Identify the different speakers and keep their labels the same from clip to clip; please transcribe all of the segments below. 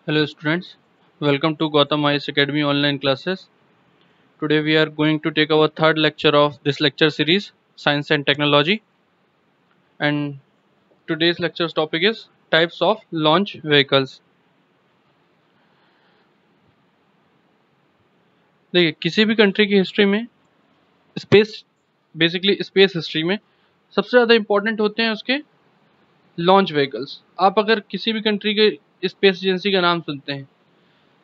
Speaker 1: Hello students, welcome to Gautam IAS Academy online classes. Today we are going to take our third lecture of this lecture series, Science and Technology. And today's lecture's topic is types of launch vehicles. देखिए किसी भी country की history में space history में सबसे ज़्यादा important होते हैं उसके लॉन्च व्हीकल्स। आप अगर किसी भी कंट्री के स्पेस एजेंसी का नाम सुनते हैं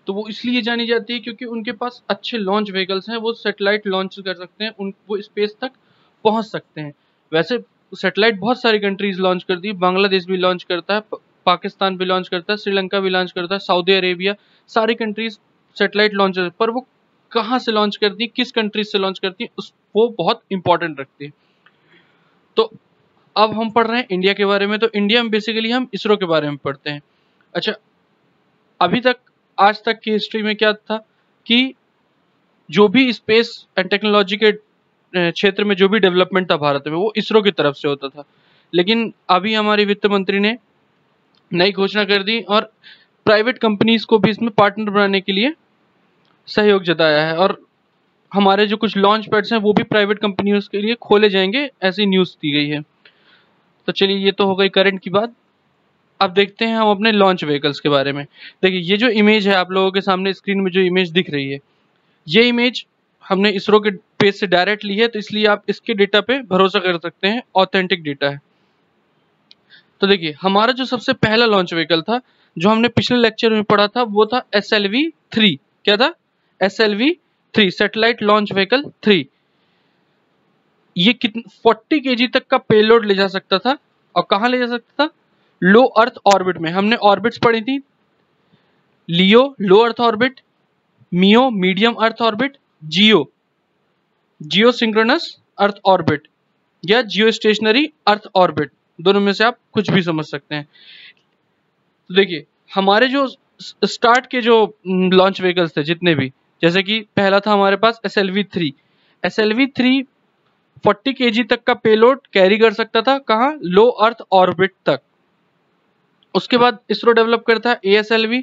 Speaker 1: तो वो इसलिए जानी जाती है क्योंकि उनके पास अच्छे लॉन्च व्हीकल्स हैं, वो सैटेलाइट लॉन्च कर सकते हैं, वो स्पेस तक पहुंच सकते हैं। वैसे सैटेलाइट बहुत सारी कंट्रीज लॉन्च करती है, बांग्लादेश भी लॉन्च करता है, पाकिस्तान भी लॉन्च करता है, श्रीलंका भी लॉन्च करता है, सऊदी अरेबिया, सारी कंट्रीज सैटेलाइट लॉन्च करती है। पर वो कहाँ से लॉन्च करती है, किस कंट्रीज से लॉन्च करती है, वो बहुत इंपॉर्टेंट रखती है। तो अब हम पढ़ रहे हैं इंडिया के बारे में। तो इंडिया में बेसिकली हम इसरो के बारे में पढ़ते हैं। अच्छा, अभी तक आज तक की हिस्ट्री में क्या था कि जो भी स्पेस एंड टेक्नोलॉजी के क्षेत्र में जो भी डेवलपमेंट था भारत में, वो इसरो की तरफ से होता था। लेकिन अभी हमारी वित्त मंत्री ने नई घोषणा कर दी और प्राइवेट कंपनीज को भी इसमें पार्टनर बनाने के लिए सहयोग जताया है, और हमारे जो कुछ लॉन्च पैड्स हैं वो भी प्राइवेट कंपनियों के लिए खोले जाएंगे, ऐसी न्यूज़ दी गई है। तो चलिए, ये तो हो गई करंट की बात। अब देखते हैं हम अपने लॉन्च व्हीकल्स के बारे में। देखिए, ये जो इमेज है आप लोगों के सामने स्क्रीन में जो इमेज दिख रही है, ये इमेज हमने इसरो के पेज से डायरेक्ट ली है, तो इसलिए आप इसके डेटा पे भरोसा कर सकते हैं, ऑथेंटिक डेटा है। तो देखिए, हमारा जो सबसे पहला लॉन्च व्हीकल था जो हमने पिछले लेक्चर में पढ़ा था, वो था SLV-3। क्या था? SLV-3, satellite launch vehicle 3। ये 40 kg तक का पेलोड ले जा सकता था। और कहाँ ले जा सकता था? लो अर्थ ऑर्बिट में। हमने ऑर्बिट्स पढ़ी थी, LEO low earth orbit, MEO medium earth orbit, geosynchronous earth orbit, या जियो स्टेशनरी अर्थ ऑर्बिट। दोनों में से आप कुछ भी समझ सकते हैं। तो देखिए, हमारे जो स्टार्ट के जो लॉन्च व्हीकल्स थे जितने भी, जैसे कि पहला था हमारे पास SLV-3। SLV-3 40 kg तक का पेलोड कैरी कर सकता था। कहाँ? लो अर्थ ऑर्बिट तक। उसके बाद इसरो डेवलप करता है ASLV,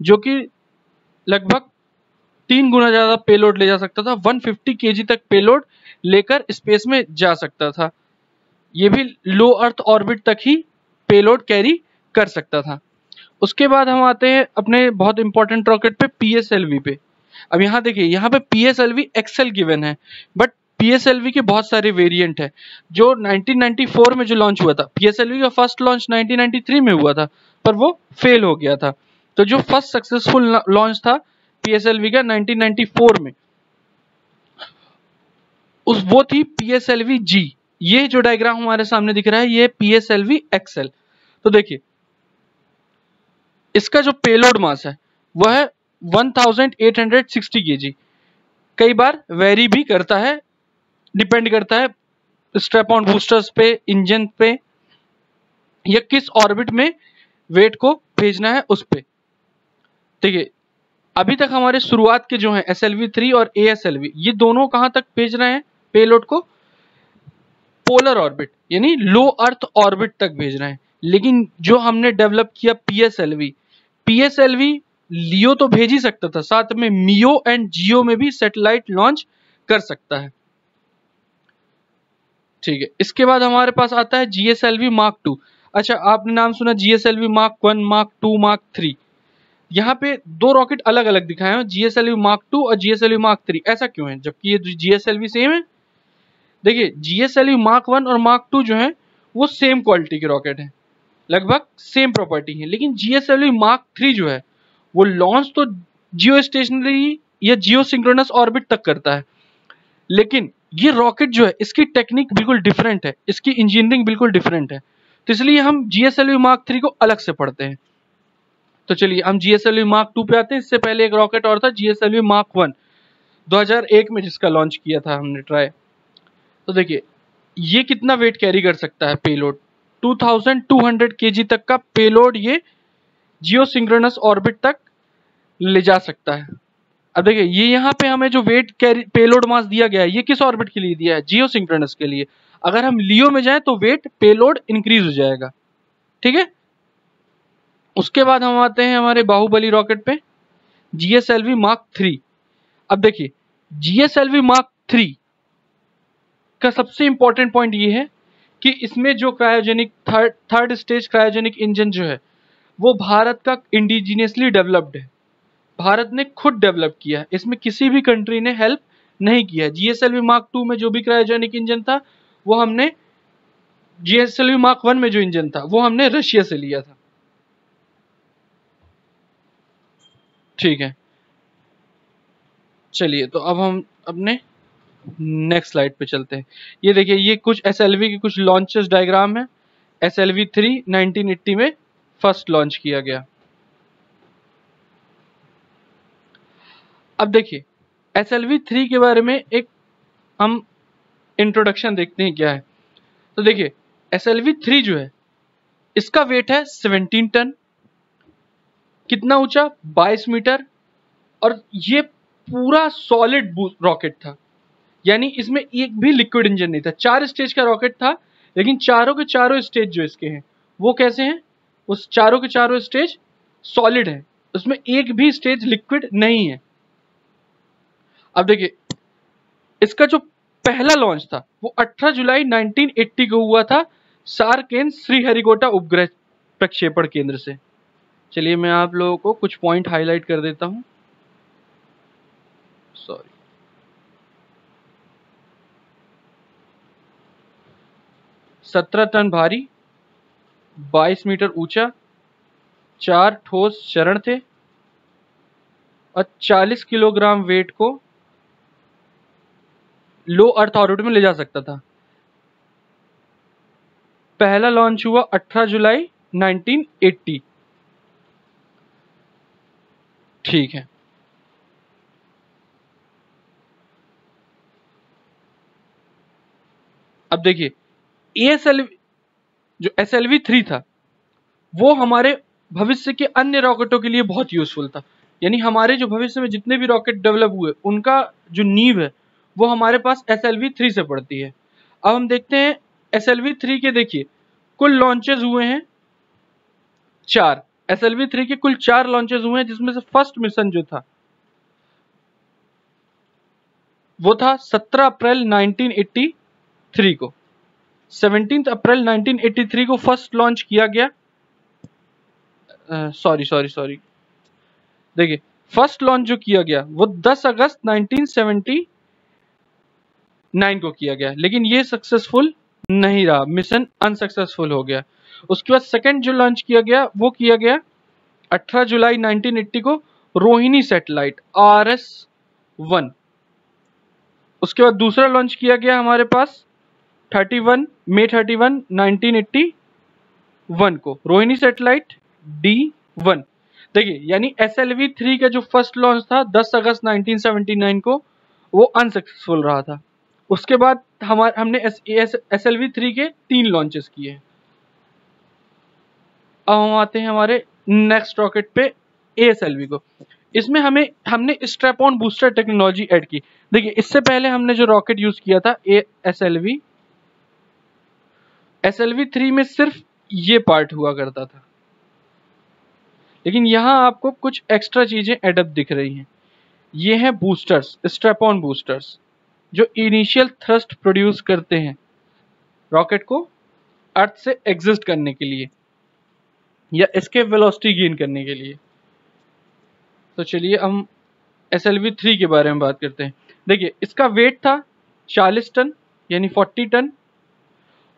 Speaker 1: जो कि लगभग 3 गुना ज्यादा पेलोड ले जा सकता था। 150 kg तक पेलोड लेकर स्पेस में जा सकता था। ये भी लो अर्थ ऑर्बिट तक ही पेलोड कैरी कर सकता था। उसके बाद हम आते हैं अपने बहुत इंपॉर्टेंट रॉकेट पे, PSLV पे। अब यहाँ देखिए, यहाँ पे PSLV XL गिवन है, बट PSLV के बहुत सारे वेरिएंट है। जो 1994 में जो लॉन्च हुआ था, PSLV का फर्स्ट लॉन्च 1993 में हुआ था, पर वो फेल हो गया था। तो जो फर्स्ट सक्सेसफुल लॉन्च था PSLV का 1994 में, वो थी PSLV-G। ये जो डायग्राम हमारे सामने दिख रहा है, ये PSLV XL। तो देखिए, इसका जो पेलोड मास है वह है 1860 kg। कई बार वेरी भी करता है, डिपेंड करता है स्ट्रैप ऑन बूस्टर्स पे, इंजन पे, या किस ऑर्बिट में वेट को भेजना है उस पे। देखिए, अभी तक हमारे शुरुआत के जो हैं SLV-3 और ASLV, ये दोनों कहां तक भेज रहे हैं पेलोड को? पोलर ऑर्बिट, यानी लो अर्थ ऑर्बिट तक भेज रहे हैं। लेकिन जो हमने डेवलप किया PSLV लियो तो भेज ही सकता था, साथ में मियो एंड जियो में भी सैटेलाइट लॉन्च कर सकता है। ठीक है, इसके बाद हमारे पास आता है GSLV Mark 2। अच्छा, आपने नाम सुना GSLV Mark 1, Mark 2, Mark 3। यहाँ पे दो रॉकेट अलग अलग दिखाए हैं, GSLV Mark 2 और GSLV Mark 3। ऐसा क्यों है जबकि ये GSLV सेम है? देखिए, GSLV Mark 1 और Mark 2 जो है वो सेम क्वालिटी के रॉकेट हैं, लगभग सेम प्रॉपर्टी है। लेकिन GSLV Mark 3 जो है वो लॉन्च तो जियो स्टेशनरी या जियो सिंक्रोनस ऑर्बिट तक करता है, लेकिन ये रॉकेट जो है इसकी टेक्निक बिल्कुल डिफरेंट है, इसकी इंजीनियरिंग बिल्कुल डिफरेंट है। तो इसलिए हम GSLV Mark 3 को अलग से पढ़ते हैं। तो चलिए, हम GSLV Mark 2 पे आते हैं। इससे पहले एक रॉकेट और था GSLV Mark 1, 2001 में जिसका लॉन्च किया था हमने ट्राई। तो देखिए, ये कितना वेट कैरी कर सकता है पेलोड? 2200 kg तक का पेलोड ये जियो सिंक्रोनस ऑर्बिट तक ले जा सकता है। अब देखिए, ये यहाँ पे हमें जो वेट कैरी पेलोड मास दिया गया है, ये किस ऑर्बिट के लिए दिया है? जियो सिंक्रोनस के लिए। अगर हम लियो में जाएं तो वेट पेलोड इंक्रीज हो जाएगा। ठीक है, उसके बाद हम आते हैं हमारे बाहुबली रॉकेट पे, GSLV मार्क 3। अब देखिए GSLV मार्क 3 का सबसे इंपॉर्टेंट पॉइंट ये है कि इसमें जो cryogenic third stage cryogenic engine जो है वो भारत का इंडिजीनियसली डेवलप्ड है, भारत ने खुद डेवलप किया है, इसमें किसी भी कंट्री ने हेल्प नहीं किया। GSLV मार्क 2 में जो भी क्रायोजेनिक इंजन था वो हमने, GSLV मार्क 1 में जो इंजन था वो हमने रशिया से लिया था। ठीक है, चलिए तो अब हम अपने नेक्स्ट स्लाइड पे चलते हैं। ये देखिए ये कुछ SLV के कुछ लॉन्चेस डायग्राम है। SLV 3 1980 में फर्स्ट लॉन्च किया गया। अब देखिए SLV 3 के बारे में एक हम इंट्रोडक्शन देखते हैं क्या है। तो देखिए SLV 3 जो है इसका वेट है 17 टन, कितना ऊंचा 22 मीटर, और ये पूरा सॉलिड रॉकेट था, यानी इसमें एक भी लिक्विड इंजन नहीं था। 4 स्टेज का रॉकेट था, लेकिन चारों के चारों स्टेज जो इसके हैं वो कैसे हैं, उस चारों के चारों स्टेज सॉलिड है, उसमें एक भी स्टेज लिक्विड नहीं है। अब देखिए इसका जो पहला लॉन्च था वो 18 जुलाई 1980 को हुआ था सारकेन श्रीहरिकोटा उपग्रह प्रक्षेपण केंद्र से। चलिए मैं आप लोगों को कुछ पॉइंट हाईलाइट कर देता हूं। सॉरी, 17 टन भारी, 22 मीटर ऊंचा, 4 ठोस चरण थे और 40 किलोग्राम वेट को लो अर्थ ऑर्बिट में ले जा सकता था। पहला लॉन्च हुआ 18 जुलाई 1980। ठीक है, अब देखिए जो SLV 3 था वो हमारे भविष्य के अन्य रॉकेटों के लिए बहुत यूजफुल था, यानी हमारे जो भविष्य में जितने भी रॉकेट डेवलप हुए उनका जो नींव है वो हमारे पास SLV 3 से पड़ती है। अब हम देखते हैं SLV 3 के, देखिए कुल लॉन्चेस हुए हैं 4। SLV 3 के कुल 4 लॉन्चेस हुए हैं, जिसमें से फर्स्ट मिशन जो था वो था 17 अप्रैल 1983 को। 17 अप्रैल 1983 को फर्स्ट लॉन्च किया गया। सॉरी, देखिए फर्स्ट लॉन्च जो किया गया वो 10 अगस्त 1979 को किया गया, लेकिन ये सक्सेसफुल नहीं रहा, मिशन अनसक्सेसफुल हो गया। उसके बाद सेकंड जो लॉन्च किया गया वो किया गया 18 जुलाई 1980 को रोहिणी सैटेलाइट RS-1। उसके बाद दूसरा लॉन्च किया गया हमारे पास 31 मई 1981 को रोहिणी सैटेलाइट D1। देखिए यानी SLV 3 का जो फर्स्ट लॉन्च था 10 अगस्त 1979 को वो अनसक्सेसफुल रहा था। उसके बाद हमने SLV 3 के 3 लॉन्चेस किए हैं। अब हम आते हैं हमारे नेक्स्ट रॉकेट पे ASLV को। इसमें हमने strap on booster technology add की। देखिए इससे पहले हमने जो रॉकेट यूज किया था SLV 3 में सिर्फ ये पार्ट हुआ करता था, लेकिन यहां आपको कुछ एक्स्ट्रा चीजें एडअप दिख रही हैं। ये हैं बूस्टर्स, स्ट्रैप ऑन बूस्टर्स, जो इनिशियल थ्रस्ट प्रोड्यूस करते हैं रॉकेट को अर्थ से एग्जिस्ट करने के लिए या इसके वेलोसिटी गेन करने के लिए। तो चलिए हम SLV 3 के बारे में बात करते हैं। देखिए इसका वेट था 40 टन यानी 40 टन,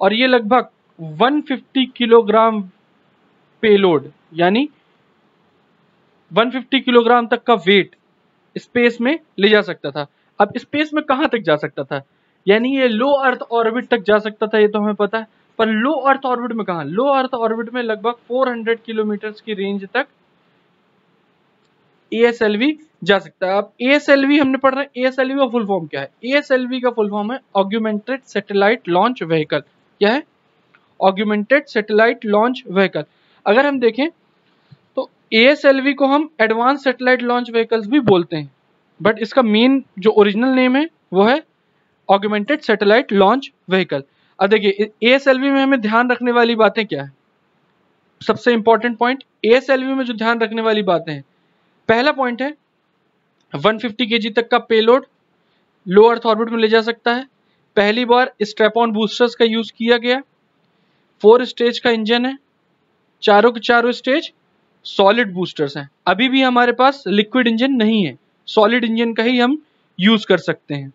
Speaker 1: और ये लगभग 150 किलोग्राम पेलोड यानी 150 किलोग्राम तक का वेट स्पेस में ले जा सकता था। अब स्पेस में कहां तक जा सकता था, यानी ये लो अर्थ ऑर्बिट तक जा सकता था, ये तो हमें पता है, पर लो अर्थ ऑर्बिट में कहां, लो अर्थ ऑर्बिट में लगभग 400 किलोमीटर की रेंज तक ASLV जा सकता है। अब ASLV हमने पढ़ रहे हैं, ASLV का फुल फॉर्म क्या है? ASLV का फुल फॉर्म है ऑग्यूमेंटेड सैटेलाइट लॉन्च व्हीकल। क्या है? Augmented satellite launch vehicle. अगर हम देखें तो ASLV को हम एडवांस सैटेलाइट लॉन्च व्हीकल्स भी बोलते हैं, बट इसका मेन जो ओरिजिनल नेम है वो है ऑग्यूमेंटेड सैटेलाइट लॉन्च व्हीकल। अब देखिए ASLV में हमें ध्यान रखने वाली बातें क्या है। सबसे इंपॉर्टेंट पॉइंट ASLV में जो ध्यान रखने वाली बातें हैं, पहला पॉइंट है 150 kg तक का पेलोड लो अर्थ ऑर्बिट में ले जा सकता है। पहली बार स्ट्रैप ऑन बूस्टर्स का यूज किया गया। 4 स्टेज का इंजन है, चारों के चारों स्टेज सॉलिड बूस्टर्स हैं। अभी भी हमारे पास लिक्विड इंजन नहीं है, सॉलिड इंजन का ही हम यूज कर सकते हैं।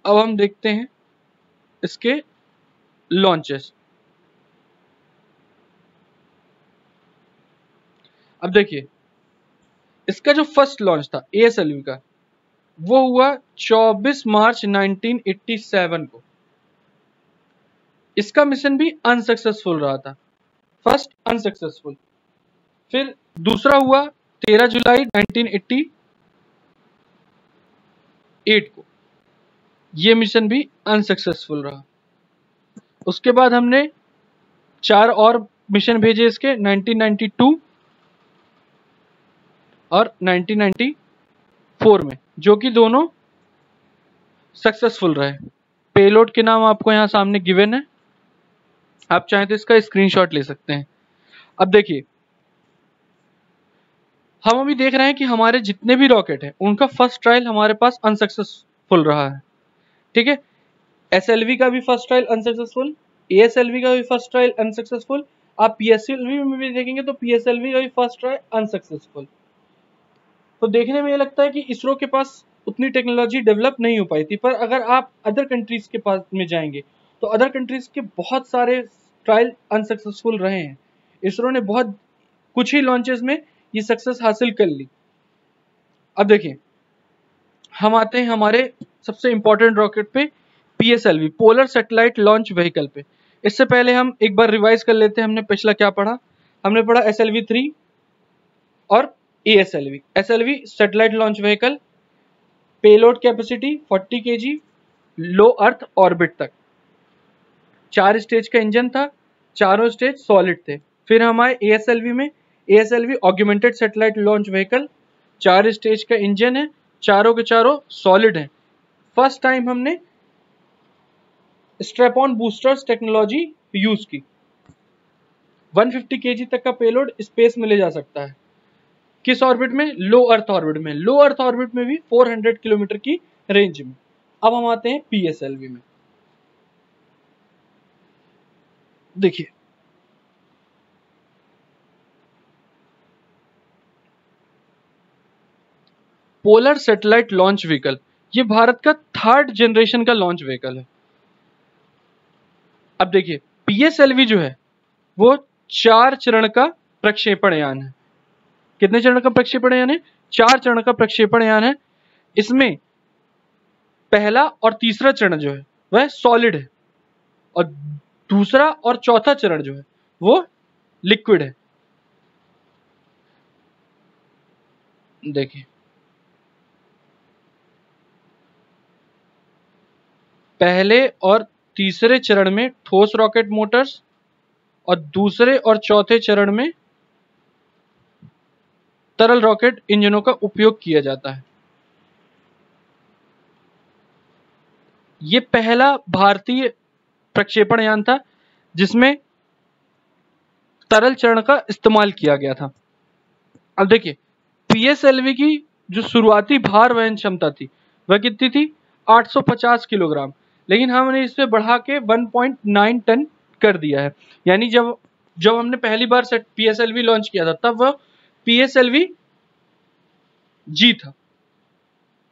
Speaker 1: अब हम देखते हैं इसके लॉन्चेस। अब देखिए इसका जो फर्स्ट लॉन्च था ASLV का, वो हुआ 24 मार्च 1987 को। इसका मिशन भी अनसक्सेसफुल रहा था, फर्स्ट अनसक्सेसफुल। फिर दूसरा हुआ 13 जुलाई 1988 को, ये मिशन भी अनसक्सेसफुल रहा। उसके बाद हमने 4 और मिशन भेजे इसके 1992 और 1994 में, जो कि दोनों सक्सेसफुल रहे। पेलोड के नाम आपको यहाँ सामने गिवन है, आप चाहें तो इसका स्क्रीनशॉट ले सकते हैं। अब देखिए हम अभी देख रहे हैं कि हमारे जितने भी रॉकेट हैं उनका फर्स्ट ट्रायल हमारे पास अनसक्सेसफुल रहा है, ठीक है। SLV का भी फर्स्ट ट्रायल अनसक्सेसफुल, ASLV का भी फर्स्ट ट्रायल अनसक्सेसफुल। आप PSLV में भी देखेंगे तो PSLV का भी फर्स्ट ट्रायल अनसक्सेसफुल। तो देखने में ये लगता है कि इसरो के पास उतनी टेक्नोलॉजी डेवलप नहीं हो पाई थी, पर अगर आप अदर कंट्रीज के पास में जाएंगे तो अदर कंट्रीज के बहुत सारे ट्रायल अनसक्सेसफुल रहे हैं। इसरो ने बहुत कुछ ही लॉन्चेस में ये सक्सेस हासिल कर ली। अब देखिए हम आते हैं हमारे सबसे इंपॉर्टेंट रॉकेट पे, PSLV polar satellite launch vehicle पे। इससे पहले हम एक बार रिवाइज कर लेते हैं, हमने पिछला क्या पढ़ा। हमने पढ़ा SLV-3 और ASLV। SLV satellite launch vehicle, payload capacity 40 kg, लो अर्थ ऑर्बिट तक, 4 स्टेज का इंजन था, चारों स्टेज सॉलिड थे। फिर हमारे ASLV में, ASLV augmented satellite launch vehicle, 4 stage का इंजन है, चारों के चारों सॉलिड हैं। फर्स्ट टाइम हमने strap on boosters technology use की। 150 kg तक का पेलोड स्पेस में ले जा सकता है। किस ऑर्बिट में? लो अर्थ ऑर्बिट में। लो अर्थ ऑर्बिट में भी 400 किलोमीटर की रेंज में। अब हम आते हैं PSLV में। देखिए पोलर सैटेलाइट लॉन्च व्हीकल, ये भारत का 3rd जनरेशन का लॉन्च व्हीकल है। अब देखिए PSLV जो है वो 4 चरण का प्रक्षेपण यान है। कितने चरण का प्रक्षेपण यान है? 4 चरण का प्रक्षेपण यान है। इसमें पहला और तीसरा चरण जो है वह सॉलिड है और दूसरा और चौथा चरण जो है वो लिक्विड है। देखिए पहले और तीसरे चरण में ठोस रॉकेट मोटर्स और दूसरे और चौथे चरण में तरल रॉकेट इंजनों का उपयोग किया जाता है। यह पहला भारतीय प्रक्षेपण यान था जिसमें तरल चरण का इस्तेमाल किया गया था। अब देखिए PSLV की जो शुरुआती भार वहन क्षमता थी वह कितनी थी? 850 किलोग्राम, लेकिन हमने इस पे बढ़ा के 1.9 टन कर दिया है। यानी जब हमने पहली बार PSLV लॉन्च किया था तब वह PSLV G था।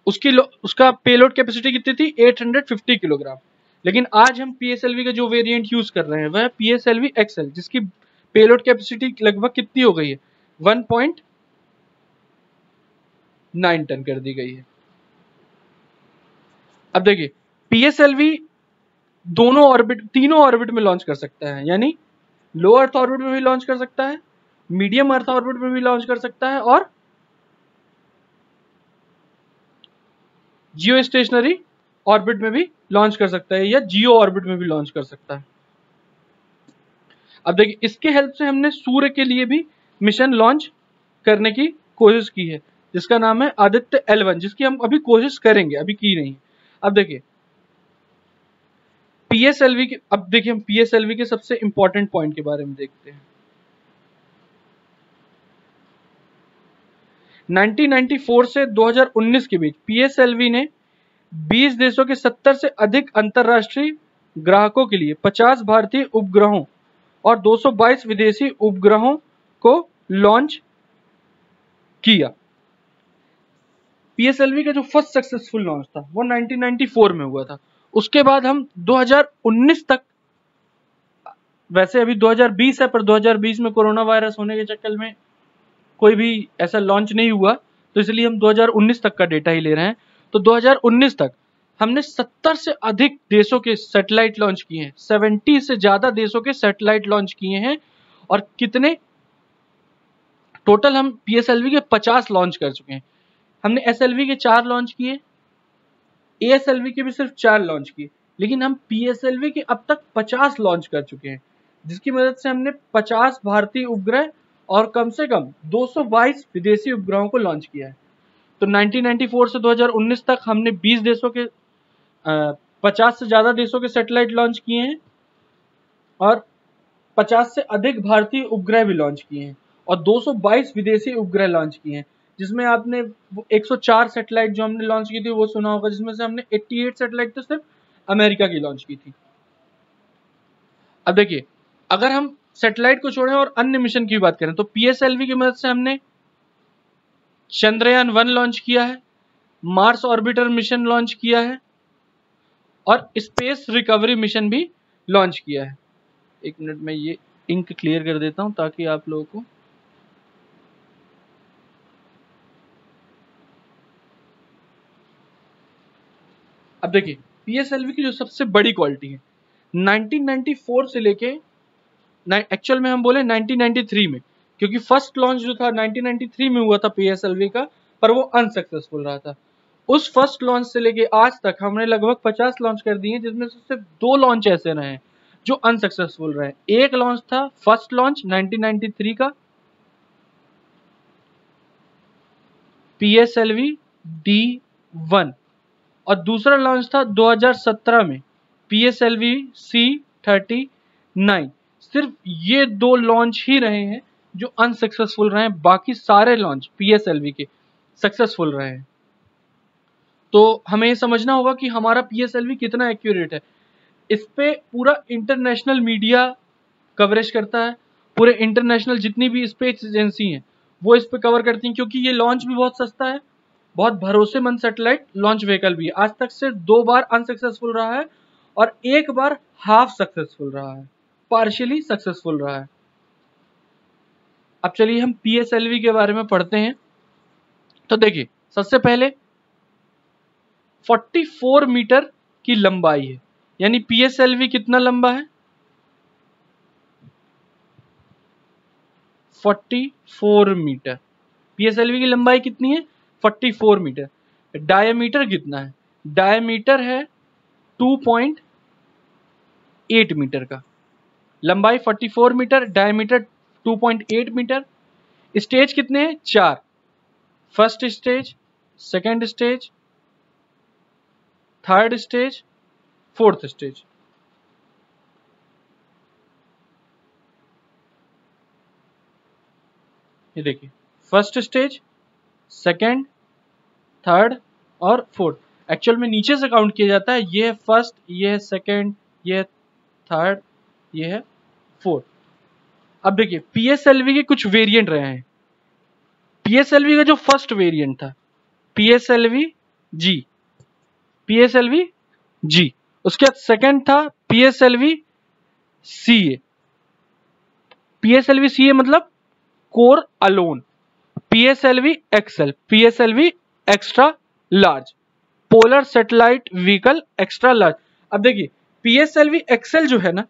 Speaker 1: उसका पेलोड कैपेसिटी कितनी थी? 850 किलोग्राम। लेकिन आज हम PSLV का जो वेरिएंट यूज कर रहे हैं वह PSLV XL, जिसकी पेलोड कैपेसिटी लगभग कितनी हो गई है? 1.9 टन कर दी गई है। अब देखिए PSLV तीनों ऑर्बिट में लॉन्च कर सकता है, यानी लो अर्थ ऑर्बिट में भी लॉन्च कर सकता है, मीडियम अर्थ ऑर्बिट में भी लॉन्च कर सकता है और जियो स्टेशनरी ऑर्बिट में भी लॉन्च कर सकता है या जियो ऑर्बिट में भी लॉन्च कर सकता है। अब देखिए इसके हेल्प से हमने सूर्य के लिए भी मिशन लॉन्च करने की कोशिश की है, जिसका नाम है आदित्य L1, जिसकी हम अभी कोशिश करेंगे, अभी की नहीं। अब देखिए पीएसएलवी के, अब देखिए हम पीएसएलवी के सबसे इंपॉर्टेंट पॉइंट के बारे में देखते हैं। 1994 से 2019 के बीच पीएसएलवी ने 20 देशों के 70 से अधिक अंतरराष्ट्रीय ग्राहकों के लिए 50 भारतीय उपग्रहों और 222 विदेशी उपग्रहों को लॉन्च किया। पीएसएलवी का जो फर्स्ट सक्सेसफुल लॉन्च था वो 1994 में हुआ था। उसके बाद हम 2019 तक, वैसे अभी 2020 है पर 2020 में कोरोना वायरस होने के चक्कर में कोई भी ऐसा लॉन्च नहीं हुआ, तो इसलिए हम 2019 तक का डेटा ही ले रहे हैं। तो 2019 तक हमने 70 से अधिक देशों के सैटेलाइट लॉन्च किए हैं, 70 से ज्यादा देशों के सैटेलाइट लॉन्च किए हैं। और कितने टोटल हम पीएसएलवी के 50 लॉन्च कर चुके हैं। हमने एसएलवी के 4 लॉन्च किए, एएसएलवी के भी सिर्फ 4 लॉन्च किए, लेकिन हम पीएसएलवी के अब तक 50 लॉन्च कर चुके हैं, जिसकी मदद से हमने 50 भारतीय उपग्रह और कम से कम 222 विदेशी उपग्रहों को लॉन्च किया है। तो 1994 से 2019 तक हमने 20 देशों के 50 से ज्यादा देशों के सैटेलाइट लॉन्च किए हैं और 50 से अधिक भारतीय उपग्रह भी लॉन्च किए हैं और 222 विदेशी उपग्रह लॉन्च किए हैं, जिसमें आपने 104 सैटेलाइट जो हमने लॉन्च की थी वो सुना होगा, जिसमें से हमने 88 सैटेलाइट तो सिर्फ अमेरिका की लॉन्च की थी। अब देखिए, अगर हम सैटेलाइट को छोड़ें और अन्य मिशन की बात करें तो पीएसएलवी की मदद से हमने चंद्रयान 1 लॉन्च किया है, मार्स ऑर्बिटर मिशन लॉन्च किया है और स्पेस रिकवरी मिशन भी लॉन्च किया है। एक मिनट में ये इंक क्लियर कर देता हूं ताकि आप लोगों को अब देखिए पीएसएलवी की जो सबसे बड़ी क्वालिटी है 1994 से लेके एक्चुअल में हम बोले 1993 में, क्योंकि फर्स्ट लॉन्च जो था 1993 में हुआ था पीएसएलवी का, पर वो अनसक्सेसफुल रहा था। उस फर्स्ट लॉन्च से लेके आज तक हमने लगभग 50 लॉन्च कर दिए, जिसमें से सिर्फ 2 लॉन्च ऐसे रहे हैं जो अनसक्सेसफुल रहे। एक लॉन्च था फर्स्ट लॉन्च 1993 का पीएसएलवी D1 और दूसरा लॉन्च था 2017 में पीएसएलवी C39। सिर्फ ये 2 लॉन्च ही रहे हैं जो अनसक्सेसफुल रहे हैं, बाकी सारे लॉन्च पीएसएलवी के सक्सेसफुल रहे हैं। तो हमें ये समझना होगा कि हमारा पीएसएलवी कितना एक्यूरेट है। इस पे पूरा इंटरनेशनल मीडिया कवरेज करता है, पूरे इंटरनेशनल जितनी भी स्पेस एजेंसी हैं वो इस पे कवर करती हैं, क्योंकि ये लॉन्च भी बहुत सस्ता है, बहुत भरोसेमंद सैटेलाइट लॉन्च व्हीकल भी है। आज तक सिर्फ 2 बार अनसक्सेसफुल रहा है और 1 बार हाफ सक्सेसफुल रहा है, पार्शियली सक्सेसफुल रहा है। अब चलिए हम पीएसएलवी के बारे में पढ़ते हैं। तो देखिए सबसे पहले 44 मीटर की लंबाई है, यानी पीएसएलवी कितना लंबा है 44 मीटर। पीएसएलवी की लंबाई कितनी है 44 मीटर। डायमीटर कितना है, डायमीटर है 2.8 मीटर का। लंबाई 44 मीटर, डायमीटर 2.8 मीटर। स्टेज कितने हैं 4, first stage, second stage, third stage, fourth stage. ये देखिए फर्स्ट स्टेज, सेकंड, थर्ड और फोर्थ। एक्चुअल में नीचे से काउंट किया जाता है, ये है फर्स्ट, ये है सेकंड, ये है थर्ड, ये है फोर्थ। अब देखिए पीएसएलवी के कुछ वेरिएंट रहे हैं। पीएसएलवी का जो फर्स्ट वेरिएंट था पीएसएलवी जी, पीएसएलवी जी। उसके बाद सेकंड था पीएसएलवी सीए। पीएसएलवी सीए मतलब core alone. PSLV XL, PSLV extra large, polar satellite vehicle extra large. अब देखिए पीएसएलवी एक्सएल जो है ना,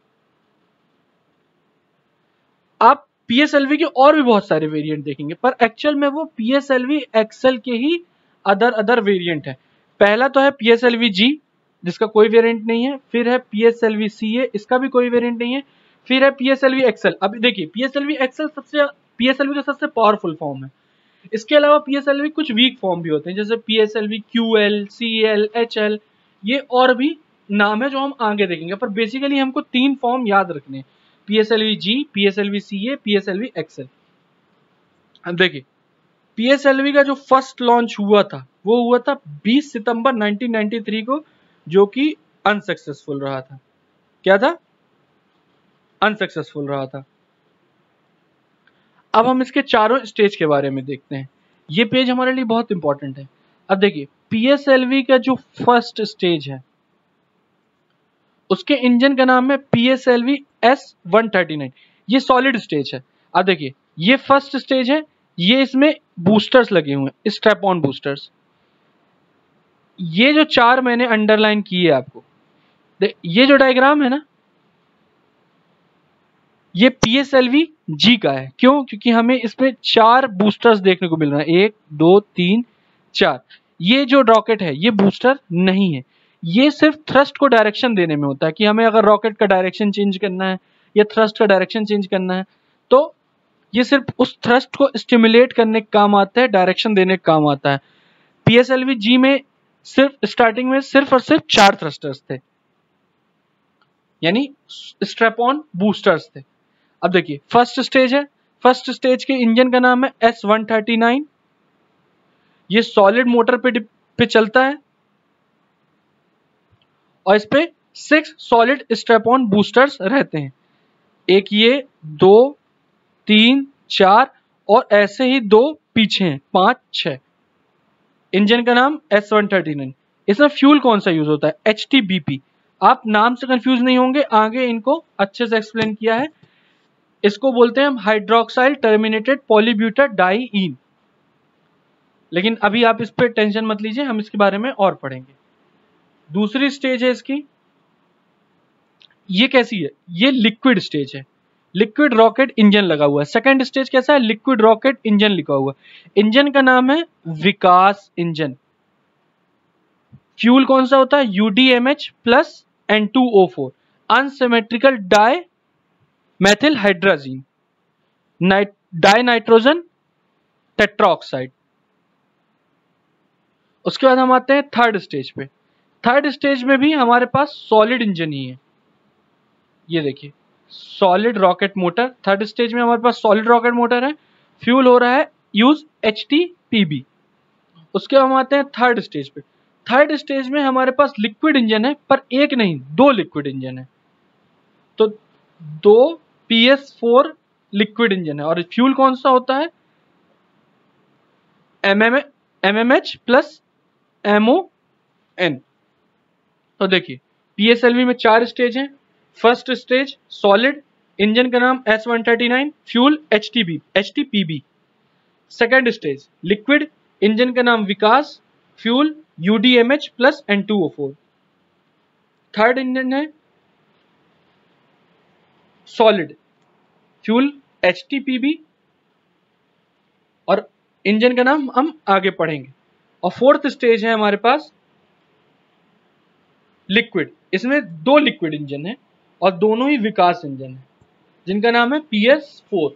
Speaker 1: आप पीएसएलवी के और भी बहुत सारे वेरिएंट देखेंगे, पर एक्चुअल में वो पीएसएलवी एक्सएल के ही अदर वेरिएंट है। पहला तो है पीएसएलवी जी, जिसका कोई वेरिएंट नहीं है। फिर है पीएसएलवी सीए, इसका भी कोई वेरिएंट नहीं है। फिर है पीएसएलवी एक्सएल। अब देखिए पीएसएलवी एक्सएल पीएसएलवी का सबसे पावरफुल फॉर्म है। इसके अलावा पीएसएलवी कुछ वीक फॉर्म भी होते हैं, जैसे पीएसएलवी क्यूएल, सीएल, एचएल, ये और भी नाम है जो हम आगे देखेंगे, पर बेसिकली हमको 3 फॉर्म याद रखने हैं, PSLV G, PSLV CA, PSLV XL। अब देखिए PSLV का जो फर्स्ट लॉन्च हुआ था वो हुआ था 20 सितंबर 1993 को, जो कि अनसक्सेसफुल रहा था। क्या था? अनसक्सेसफुल रहा था। अब हम इसके चारों स्टेज के बारे में देखते हैं। ये पेज हमारे लिए बहुत इंपॉर्टेंट है। अब देखिए PSLV का जो फर्स्ट स्टेज है उसके इंजन का नाम है PSLV S139। ये सॉलिड स्टेज है। अब देखिए ये फर्स्ट स्टेज है, ये इसमें बूस्टर्स लगे हुए हैं, स्ट्रैप ऑन बूस्टर्स। ये जो 4 मैंने अंडरलाइन किए आपको, ये जो डायग्राम है ना, ये PSLV G का है। क्यों? क्योंकि हमें इसमें 4 बूस्टर्स देखने को मिल रहे हैं, 1 2 3 4। ये जो रॉकेट है ये बूस्टर नहीं है, ये सिर्फ थ्रस्ट को डायरेक्शन देने में होता है कि हमें अगर रॉकेट का डायरेक्शन चेंज करना है या थ्रस्ट का डायरेक्शन चेंज करना है तो ये सिर्फ उस थ्रस्ट को स्टिमुलेट करने का काम आता है, डायरेक्शन देने का काम आता है। PSLV G में सिर्फ स्टार्टिंग में सिर्फ और सिर्फ 4 थ्रस्टर्स थे, यानी स्ट्रैप ऑन बूस्टर्स थे। अब देखिए फर्स्ट स्टेज है, फर्स्ट स्टेज के इंजन का नाम है S139। ये सॉलिड मोटर पे चलता है और इस पे 6 सॉलिड स्ट्रैप ऑन बूस्टर्स रहते हैं। एक ये, 2 3 4 और ऐसे ही 2 पीछे हैं, 5 6। इंजन का नाम S139। इसमें फ्यूल कौन सा यूज होता है? HTBP। आप नाम से कंफ्यूज नहीं होंगे, आगे इनको अच्छे से एक्सप्लेन किया है। इसको बोलते हैं हम हाइड्रोक्साइल टर्मिनेटेड पॉलीब्यूटर डाइईन। लेकिन अभी आप इस पे टेंशन मत लीजिए, हम इसके बारे में और पढ़ेंगे। दूसरी स्टेज है इसकी, ये कैसी है? ये लिक्विड स्टेज है, लिक्विड रॉकेट इंजन लगा हुआ है। सेकंड स्टेज कैसा है? लिक्विड रॉकेट इंजन लिखा हुआ है। इंजन का नाम है विकास इंजन। फ्यूल कौन सा होता है? UDMH plus N2O4, unsymmetrical dimethyl hydrazine dinitrogen tetroxide. उसके बाद हम आते हैं थर्ड स्टेज पे। थर्ड स्टेज में भी हमारे पास सॉलिड इंजन ही है। ये देखिए solid rocket motor, third stage में हमारे पास सॉलिड रॉकेट मोटर है। फ्यूल हो रहा है यूज HTPB। उसके बाद हम आते हैं थर्ड स्टेज पे। थर्ड स्टेज में हमारे पास लिक्विड इंजन है, पर एक नहीं 2 लिक्विड इंजन है। तो 2 PS4 लिक्विड इंजन है और फ्यूल कौन सा होता है? MMH plus MON। तो देखिए PSLV में 4 स्टेज हैं। फर्स्ट स्टेज सॉलिड, इंजन का नाम S139, fuel HTPB। Second stage liquid, engine का नाम Vikas, fuel UDMH plus N2O4। Third engine है सॉलिड, फ्यूल HTPB और इंजन का नाम हम आगे पढ़ेंगे। और फोर्थ स्टेज है हमारे पास लिक्विड, इसमें 2 लिक्विड इंजन है और दोनों ही विकास इंजन है जिनका नाम है PS4।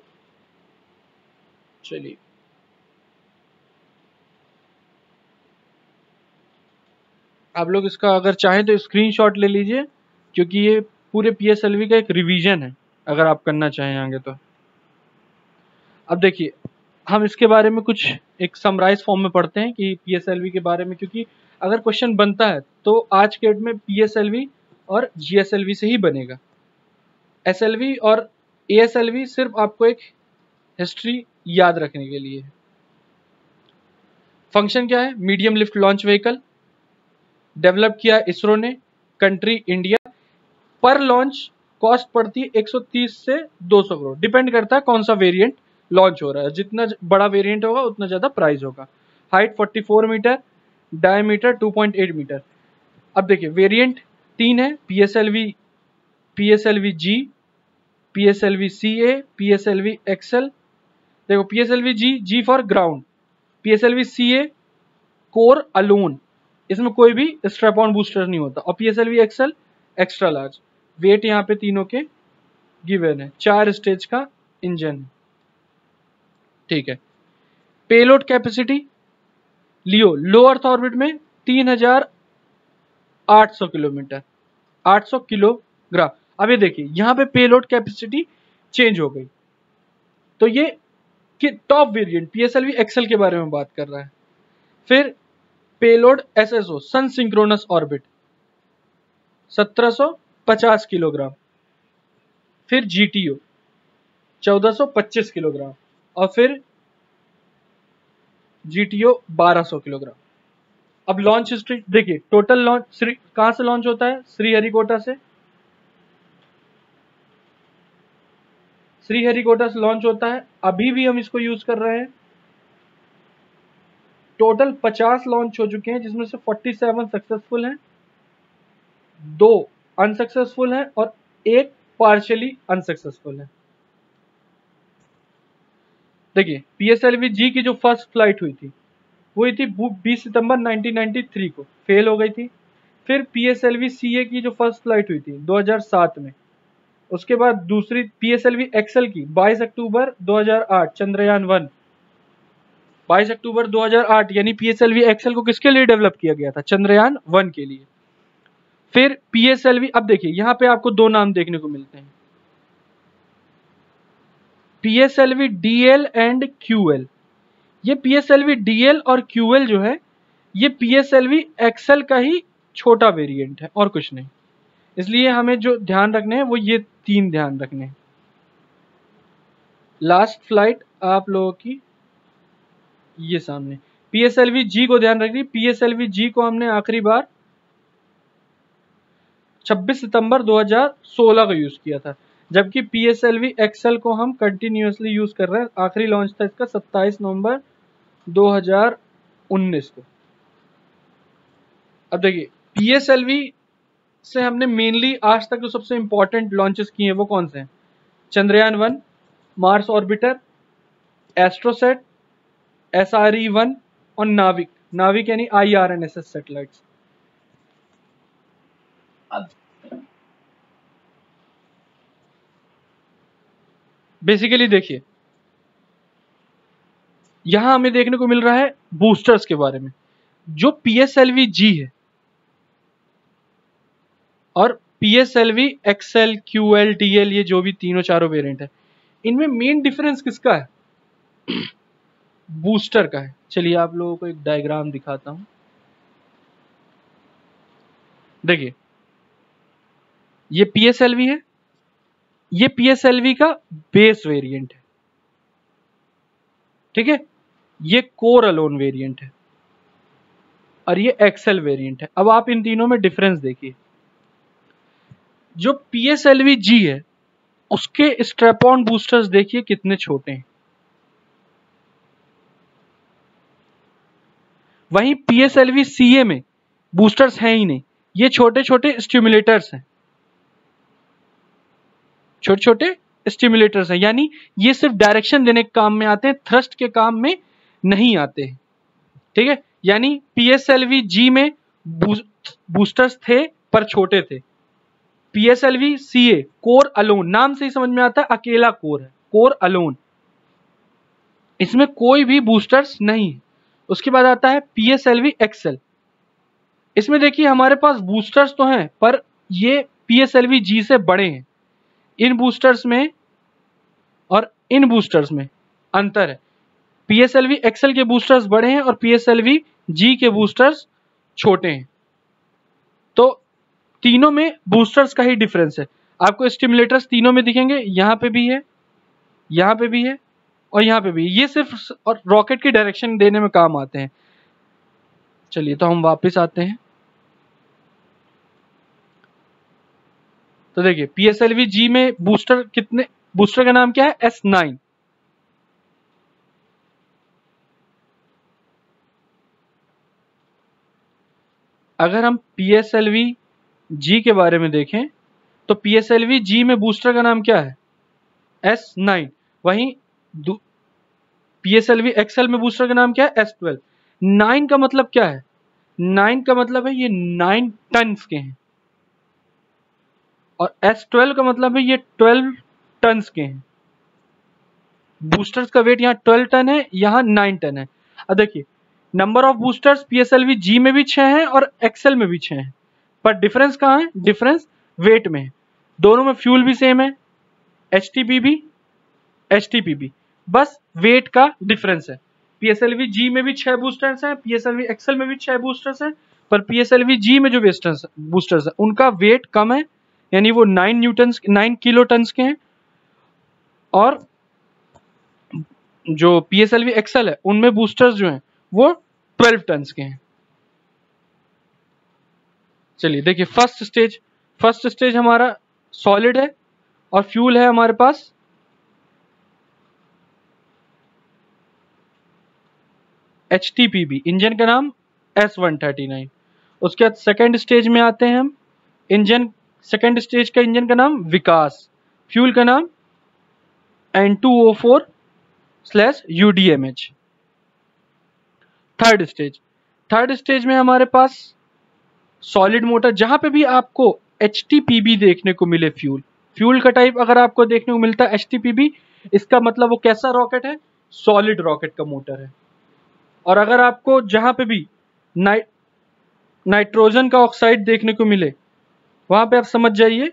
Speaker 1: चलिए आप लोग इसका अगर चाहें तो स्क्रीनशॉट ले लीजिए, क्योंकि ये पूरे PSLV का एक रिवीजन है अगर आप करना चाहें आगे तो। अब देखिए हम इसके बारे में कुछ एक समराइज फॉर्म में पढ़ते हैं कि PSLV के बारे में, क्योंकि अगर क्वेश्चन बनता है तो आज के डेट में PSLV और GSLV से ही बनेगा। SLV और ASLV सिर्फ आपको एक हिस्ट्री याद रखने के लिए है। फंक्शन क्या है? Medium lift launch vehicle, develop किया इसरो ने, कंट्री इंडिया। पर लॉन्च कॉस्ट पड़ती है 130 से 200 करोड़, डिपेंड करता है कौन सा वेरिएंट लॉन्च हो रहा है। जितना बड़ा वेरिएंट होगा उतना ज़्यादा प्राइस होगा। Height 44 metre, diameter 2.8 metre. अब देखिए वेरिएंट 3 है, PSLV G, PSLV CA, PSLV XL। देखो PSLV G for ground, PSLV CA core alone, इसमें कोई भी स्ट्रैप ऑन बूस्टर नहीं होता। और PSLV XL extra large. Weight यहाँ पे तीनों के गिवन है। 4 स्टेज का इंजन, ठीक है। पेलोड कैपेसिटी लियो लो अर्थ ऑर्बिट में 3800 किलोमीटर, 800 किलोग्राम। अब ये देखिए यहाँ पे पेलोड कैपेसिटी चेंज हो गई, तो ये कि टॉप वेरिएंट पीएसएलवी एक्सेल के बारे में बात कर रहा है। फिर पेलोड एसएसओ सन सिंक्रोनस ऑर्बिट 1750 किलोग्राम। फिर जीटीओ 1425 किलोग्राम और फिर जीटीओ 1200 किलोग्राम। अब लॉन्च हिस्ट्री देखिए, टोटल लॉन्च कहां से लॉन्च होता है? श्रीहरिकोटा से। श्रीहरिकोटा से लॉन्च होता है, अभी भी हम इसको यूज कर रहे हैं। टोटल 50 लॉन्च हो चुके हैं, जिसमें से 47 सक्सेसफुल हैं, 2 अनसक्सेसफुल हैं और 1 पार्शियली अनसक्सेसफुल है। देखिए पीएसएलवी जी की जो फर्स्ट फ्लाइट हुई थी वो हुई थी 20 सितंबर 1993 को, फेल हो गई थी। फिर पीएसएलवी सीए की जो फर्स्ट फ्लाइट हुई थी 2007 में, उसके बाद दूसरी पीएसएलवी एक्सेल की 22 अक्टूबर 2008 चंद्रयान 1। 22 अक्टूबर 2008 यानी पीएसएलवी एक्सेल को किसके लिए डेवलप किया गया था? चंद्रयान 1 के लिए। फिर पीएसएलवी, अब देखिए यहां पे आपको 2 नाम देखने को मिलते हैं, पीएसएलवी डीएल एंड क्यूएल। ये पीएसएलवी डीएल और क्यूएल जो है ये पीएसएलवी एक्सेल का ही छोटा वेरिएंट है और कुछ नहीं। इसलिए हमें जो ध्यान रखने हैं वो ये 3 ध्यान रखने हैं। लास्ट फ्लाइट आप लोगों की ये सामने, पीएसएलवी जी को ध्यान रखिए। पीएसएलवी जी को हमने आखिरी बार 26 सितंबर 2016 को यूज किया था, जबकि पीएसएलवी एक्सेल को हम कंटिन्यूअसली यूज कर रहे हैं। आखिरी लॉन्च था इसका 27 नवंबर 2019 को। अब देखिए पीएसएलवी से हमने मेनली आज तक जो सबसे इंपॉर्टेंट लॉन्चेस किए हैं वो कौन से हैं? Chandrayaan 1, Mars orbiter, AstroSat, SRE-1 और नाविक। नाविक यानी IRNSS सैटेलाइट्स। बेसिकली देखिए यहां हमें देखने को मिल रहा है बूस्टर्स के बारे में। जो पीएसएलवी जी है और पीएसएलवी एक्सएल क्यूएल डीएल ये जो भी तीनों चारों वेरिएंट है, इनमें मेन डिफरेंस किसका है? बूस्टर का है। चलिए आप लोगों को एक डायग्राम दिखाता हूं। देखिए ये पीएसएलवी है, ये पीएसएलवी का बेस वेरिएंट है, ठीक है। ये कोर अलोन वेरिएंट है और ये एक्सेल वेरिएंट है। अब आप इन तीनों में डिफरेंस देखिए। जो पीएसएलवी जी है उसके स्ट्रैप ऑन बूस्टर्स देखिए कितने छोटे हैं, वहीं पीएसएलवी सीए में बूस्टर्स हैं ही नहीं, ये छोटे छोटे स्टिमुलेटर्स हैं, छोटे छोटे स्टिमुलेटर्स हैं। यानी ये सिर्फ डायरेक्शन देने के काम में आते हैं, थ्रस्ट के काम में नहीं आते हैं, ठीक है। यानी पीएसएलवी जी में बूस्टर्स थे पर छोटे थे। पीएसएलवी सीए कोर अलोन, नाम से ही समझ में आता है अकेला कोर है, कोर अलोन, इसमें कोई भी बूस्टर्स नहीं है। उसके बाद आता है पीएसएलवी एक्सेल। इसमें देखिए हमारे पास बूस्टर्स तो हैं पर ये पीएसएलवी जी से बड़े हैं। इन बूस्टर्स में और इन बूस्टर्स में अंतर है। पीएसएलवी एक्सेल के बूस्टर्स बड़े हैं और पीएसएलवी जी के बूस्टर्स छोटे हैं। तो तीनों में बूस्टर्स का ही डिफरेंस है। आपको स्टिमुलेटर्स तीनों में दिखेंगे, यहां पे भी है, यहां पे भी है और यहां पे भी। ये सिर्फ और रॉकेट की डायरेक्शन देने में काम आते हैं। चलिए तो हम वापस आते हैं। तो देखिए पीएसएलवी जी में बूस्टर कितने, बूस्टर का नाम क्या है? S9। अगर हम पीएसएलवी जी के बारे में देखें तो पीएसएलवी जी में बूस्टर का नाम क्या है? S9। वहीं पीएसएलवी एक्सेल में बूस्टर का नाम क्या है? S12। 9 का मतलब क्या है? 9 का मतलब है ये 9 टन के हैं और S12 का मतलब है ये 12 टन के हैं। बूस्टर्स का वेट यहाँ 12 टन है, यहाँ 9 टन है। अब देखिए नंबर ऑफ बूस्टर्स पीएसएलवी जी में भी 6 हैं और एक्सेल में भी 6 हैं। पर डिफरेंस कहाँ है? डिफरेंस वेट में है। दोनों में फ्यूल भी सेम है, एचटीपी भी, बस वेट का डिफरेंस है। पीएसएलवी जी में भी 6 बूस्टर्स हैं, पीएसएलवी एक्सएल में भी 6 बूस्टर्स हैं, पर पीएसएलवी जी में जो बूस्टर्स हैं उनका वेट कम है, यानी वो 9 किलो टन के हैं, और जो पीएसएलवी एक्सएल है उनमें बूस्टर्स जो हैं वो 12 टन के हैं। चलिए देखिए, फर्स्ट स्टेज हमारा सॉलिड है और फ्यूल है हमारे पास HTPB, इंजन का नाम S139। उसके बाद सेकेंड स्टेज में आते हैं हम, सेकेंड स्टेज का इंजन का नाम विकास, फ्यूल का नाम N2O4/UDMH। थर्ड स्टेज में हमारे पास सॉलिड मोटर, जहां पे भी आपको HTPB देखने को मिले, फ्यूल का टाइप अगर आपको देखने को मिलता है HTPB, इसका मतलब वो कैसा रॉकेट है? सॉलिड रॉकेट का मोटर है। और अगर आपको जहां पे भी नाइट्रोजन का ऑक्साइड देखने को मिले, वहां पे आप समझ जाइए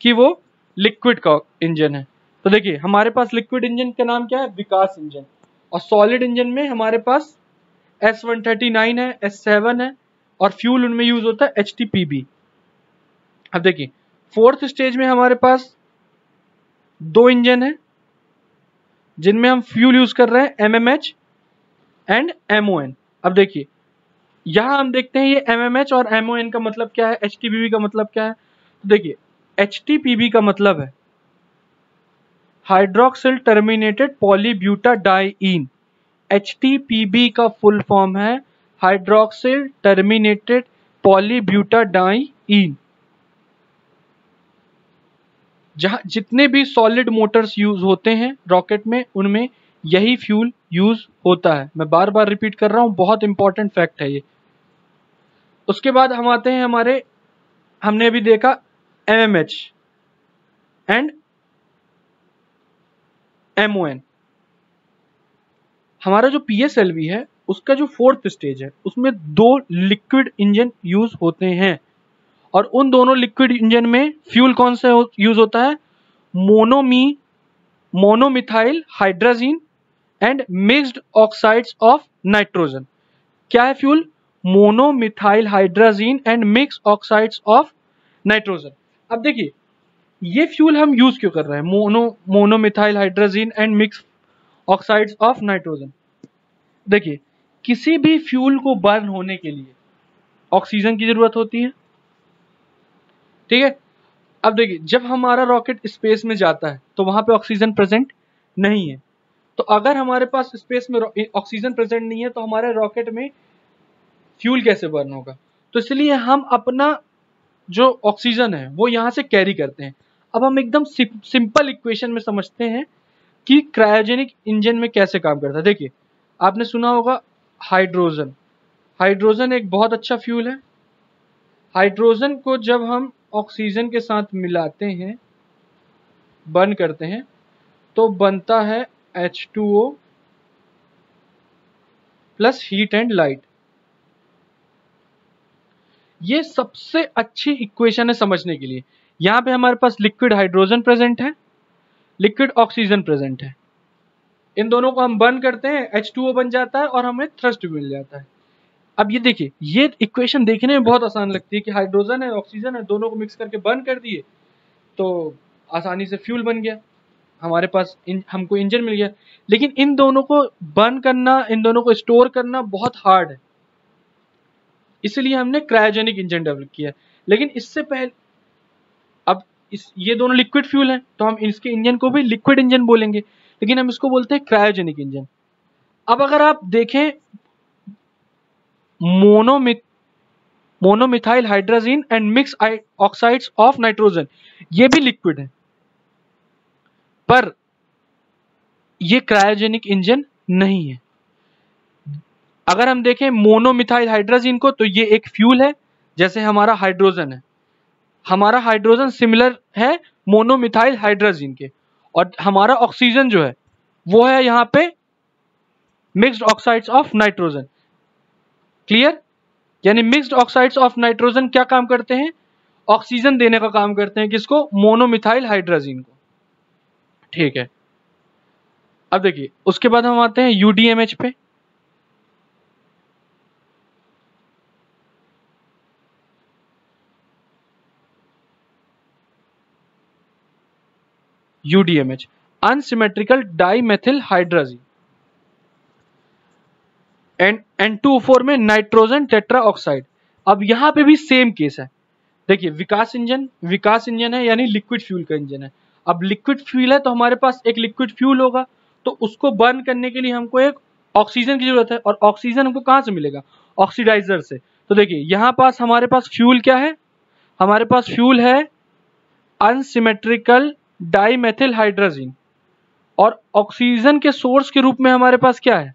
Speaker 1: कि वो लिक्विड का इंजन है। तो देखिए हमारे पास लिक्विड इंजन का नाम क्या है? विकास इंजन। और सॉलिड इंजन में हमारे पास S139 है, S7 है, और फ्यूल उनमें यूज होता है HTPB। अब देखिए फोर्थ स्टेज में हमारे पास 2 इंजन है जिनमें हम फ्यूल यूज कर रहे हैं MMH एंड MON। अब देखिए यहां हम देखते हैं ये MMH और MON का मतलब क्या है, HTPB का मतलब क्या है। तो देखिए HTPB का मतलब है हाइड्रोक्सिल टर्मिनेटेड पॉलीब्यूटाडाइईन। HTPB का फुल फॉर्म है हाइड्रोक्सिल टर्मिनेटेड पॉलीब्यूटाडाइईन। जहां जितने भी सॉलिड मोटर्स यूज होते हैं रॉकेट में, उनमें यही फ्यूल यूज होता है। मैं बार बार रिपीट कर रहा हूं, बहुत इंपॉर्टेंट फैक्ट है ये। उसके बाद हम आते हैं हमने अभी देखा MMH एंड MON। हमारा जो PSLV है उसका जो फोर्थ स्टेज है उसमें 2 लिक्विड इंजन यूज होते हैं, और उन दोनों लिक्विड इंजन में फ्यूल कौन सा यूज होता है? Monomethyl hydrazine and mixed oxides of nitrogen. क्या है fuel? Monomethyl hydrazine and mix oxides of nitrogen. अब देखिए ये फ्यूल हम यूज क्यों कर रहे हैं, monomethyl hydrazine and mix oxides of nitrogen? देखिए किसी भी फ्यूल को बर्न होने के लिए ऑक्सीजन की जरूरत होती है, ठीक है। अब देखिए जब हमारा रॉकेट स्पेस में जाता है तो वहां पे ऑक्सीजन प्रेजेंट नहीं है, तो अगर हमारे पास स्पेस में ऑक्सीजन प्रेजेंट नहीं है तो हमारे रॉकेट में फ्यूल कैसे बर्न होगा? तो इसलिए हम अपना जो ऑक्सीजन है वो यहां से कैरी करते हैं। अब हम एकदम सिंपल इक्वेशन में समझते हैं कि क्रायोजेनिक इंजन में कैसे काम करता है। देखिए आपने सुना होगा हाइड्रोजन एक बहुत अच्छा फ्यूल है। हाइड्रोजन को जब हम ऑक्सीजन के साथ मिलाते हैं, बर्न करते हैं, तो बनता है H2O plus heat and light. ये सबसे अच्छी इक्वेशन है समझने के लिए। यहां पे हमारे पास लिक्विड हाइड्रोजन प्रेजेंट है, लिक्विड ऑक्सीजन प्रेजेंट है, इन दोनों को हम बर्न करते हैं, H2O बन जाता है और हमें थ्रस्ट मिल जाता है। अब ये देखिए ये इक्वेशन देखने में बहुत आसान लगती है कि हाइड्रोजन है ऑक्सीजन है, दोनों को मिक्स करके बर्न कर दिए तो आसानी से फ्यूल बन गया, हमारे पास हमको इंजन मिल गया। लेकिन इन दोनों को बर्न करना, इन दोनों को स्टोर करना बहुत हार्ड है, इसलिए हमने क्रायोजेनिक इंजन डेवलप किया। लेकिन इससे पहले अब ये दोनों लिक्विड फ्यूल हैं तो हम इसके इंजन को भी लिक्विड इंजन बोलेंगे, लेकिन हम इसको बोलते हैं क्रायोजेनिक इंजन। अब अगर आप देखें monomethyl hydrazine and mix oxides of nitrogen, ये भी लिक्विड है, पर ये क्रायोजेनिक इंजन नहीं है। अगर हम देखें मोनोमिथाइल हाइड्राजीन को तो ये एक फ्यूल है, जैसे हमारा हाइड्रोजन है। हमारा हाइड्रोजन सिमिलर है मोनोमिथाइल हाइड्राजीन के, और हमारा ऑक्सीजन जो है वो है यहाँ पे mixed oxides of nitrogen. Clear? यानी मिक्स्ड ऑक्साइड्स ऑफ नाइट्रोजन क्या काम करते हैं, ऑक्सीजन देने का काम करते हैं, किसको, मोनोमिथाइल हाइड्रोजन को। ठीक है, अब देखिए उसके बाद हम आते हैं यूडीएमएच पे। UDMH unsymmetrical dimethyl hydrogen, and N2O4 में नाइट्रोजन टेट्रा ऑक्साइड। अब यहां पे भी सेम केस है, देखिए विकास इंजन है, यानी लिक्विड फ्यूल का इंजन है। अब लिक्विड फ्यूल है तो हमारे पास एक लिक्विड फ्यूल होगा, तो उसको बर्न करने के लिए हमको एक ऑक्सीजन की जरूरत है, और ऑक्सीजन हमको कहां से मिलेगा, ऑक्सीडाइजर से। तो देखिए यहां पास हमारे पास फ्यूल क्या है, हमारे पास फ्यूल है अनसिमेट्रिकल डाइमेथिल हाइड्रोजन, और ऑक्सीजन के सोर्स के रूप में हमारे पास क्या है,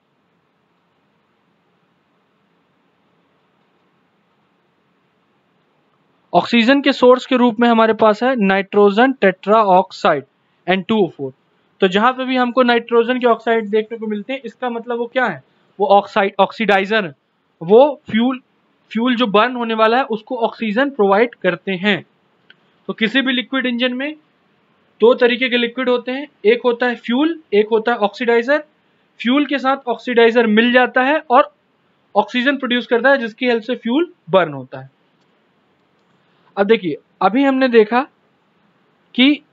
Speaker 1: ऑक्सीजन के सोर्स के रूप में हमारे पास है नाइट्रोजन टेट्रा ऑक्साइड N2O4। तो जहां पे भी हमको नाइट्रोजन के ऑक्साइड देखने को मिलते हैं, इसका मतलब वो क्या है, वो ऑक्साइड ऑक्सीडाइजर है, वो फ्यूल जो बर्न होने वाला है उसको ऑक्सीजन प्रोवाइड करते हैं। तो किसी भी लिक्विड इंजन में दो तरीके के लिक्विड होते हैं, एक होता है फ्यूल, एक होता है ऑक्सीडाइजर। फ्यूल के साथ ऑक्सीडाइजर मिल जाता है और ऑक्सीजन प्रोड्यूस करता है, जिसकी हेल्प से फ्यूल बर्न होता है। अब देखिए अभी हमने देखा कि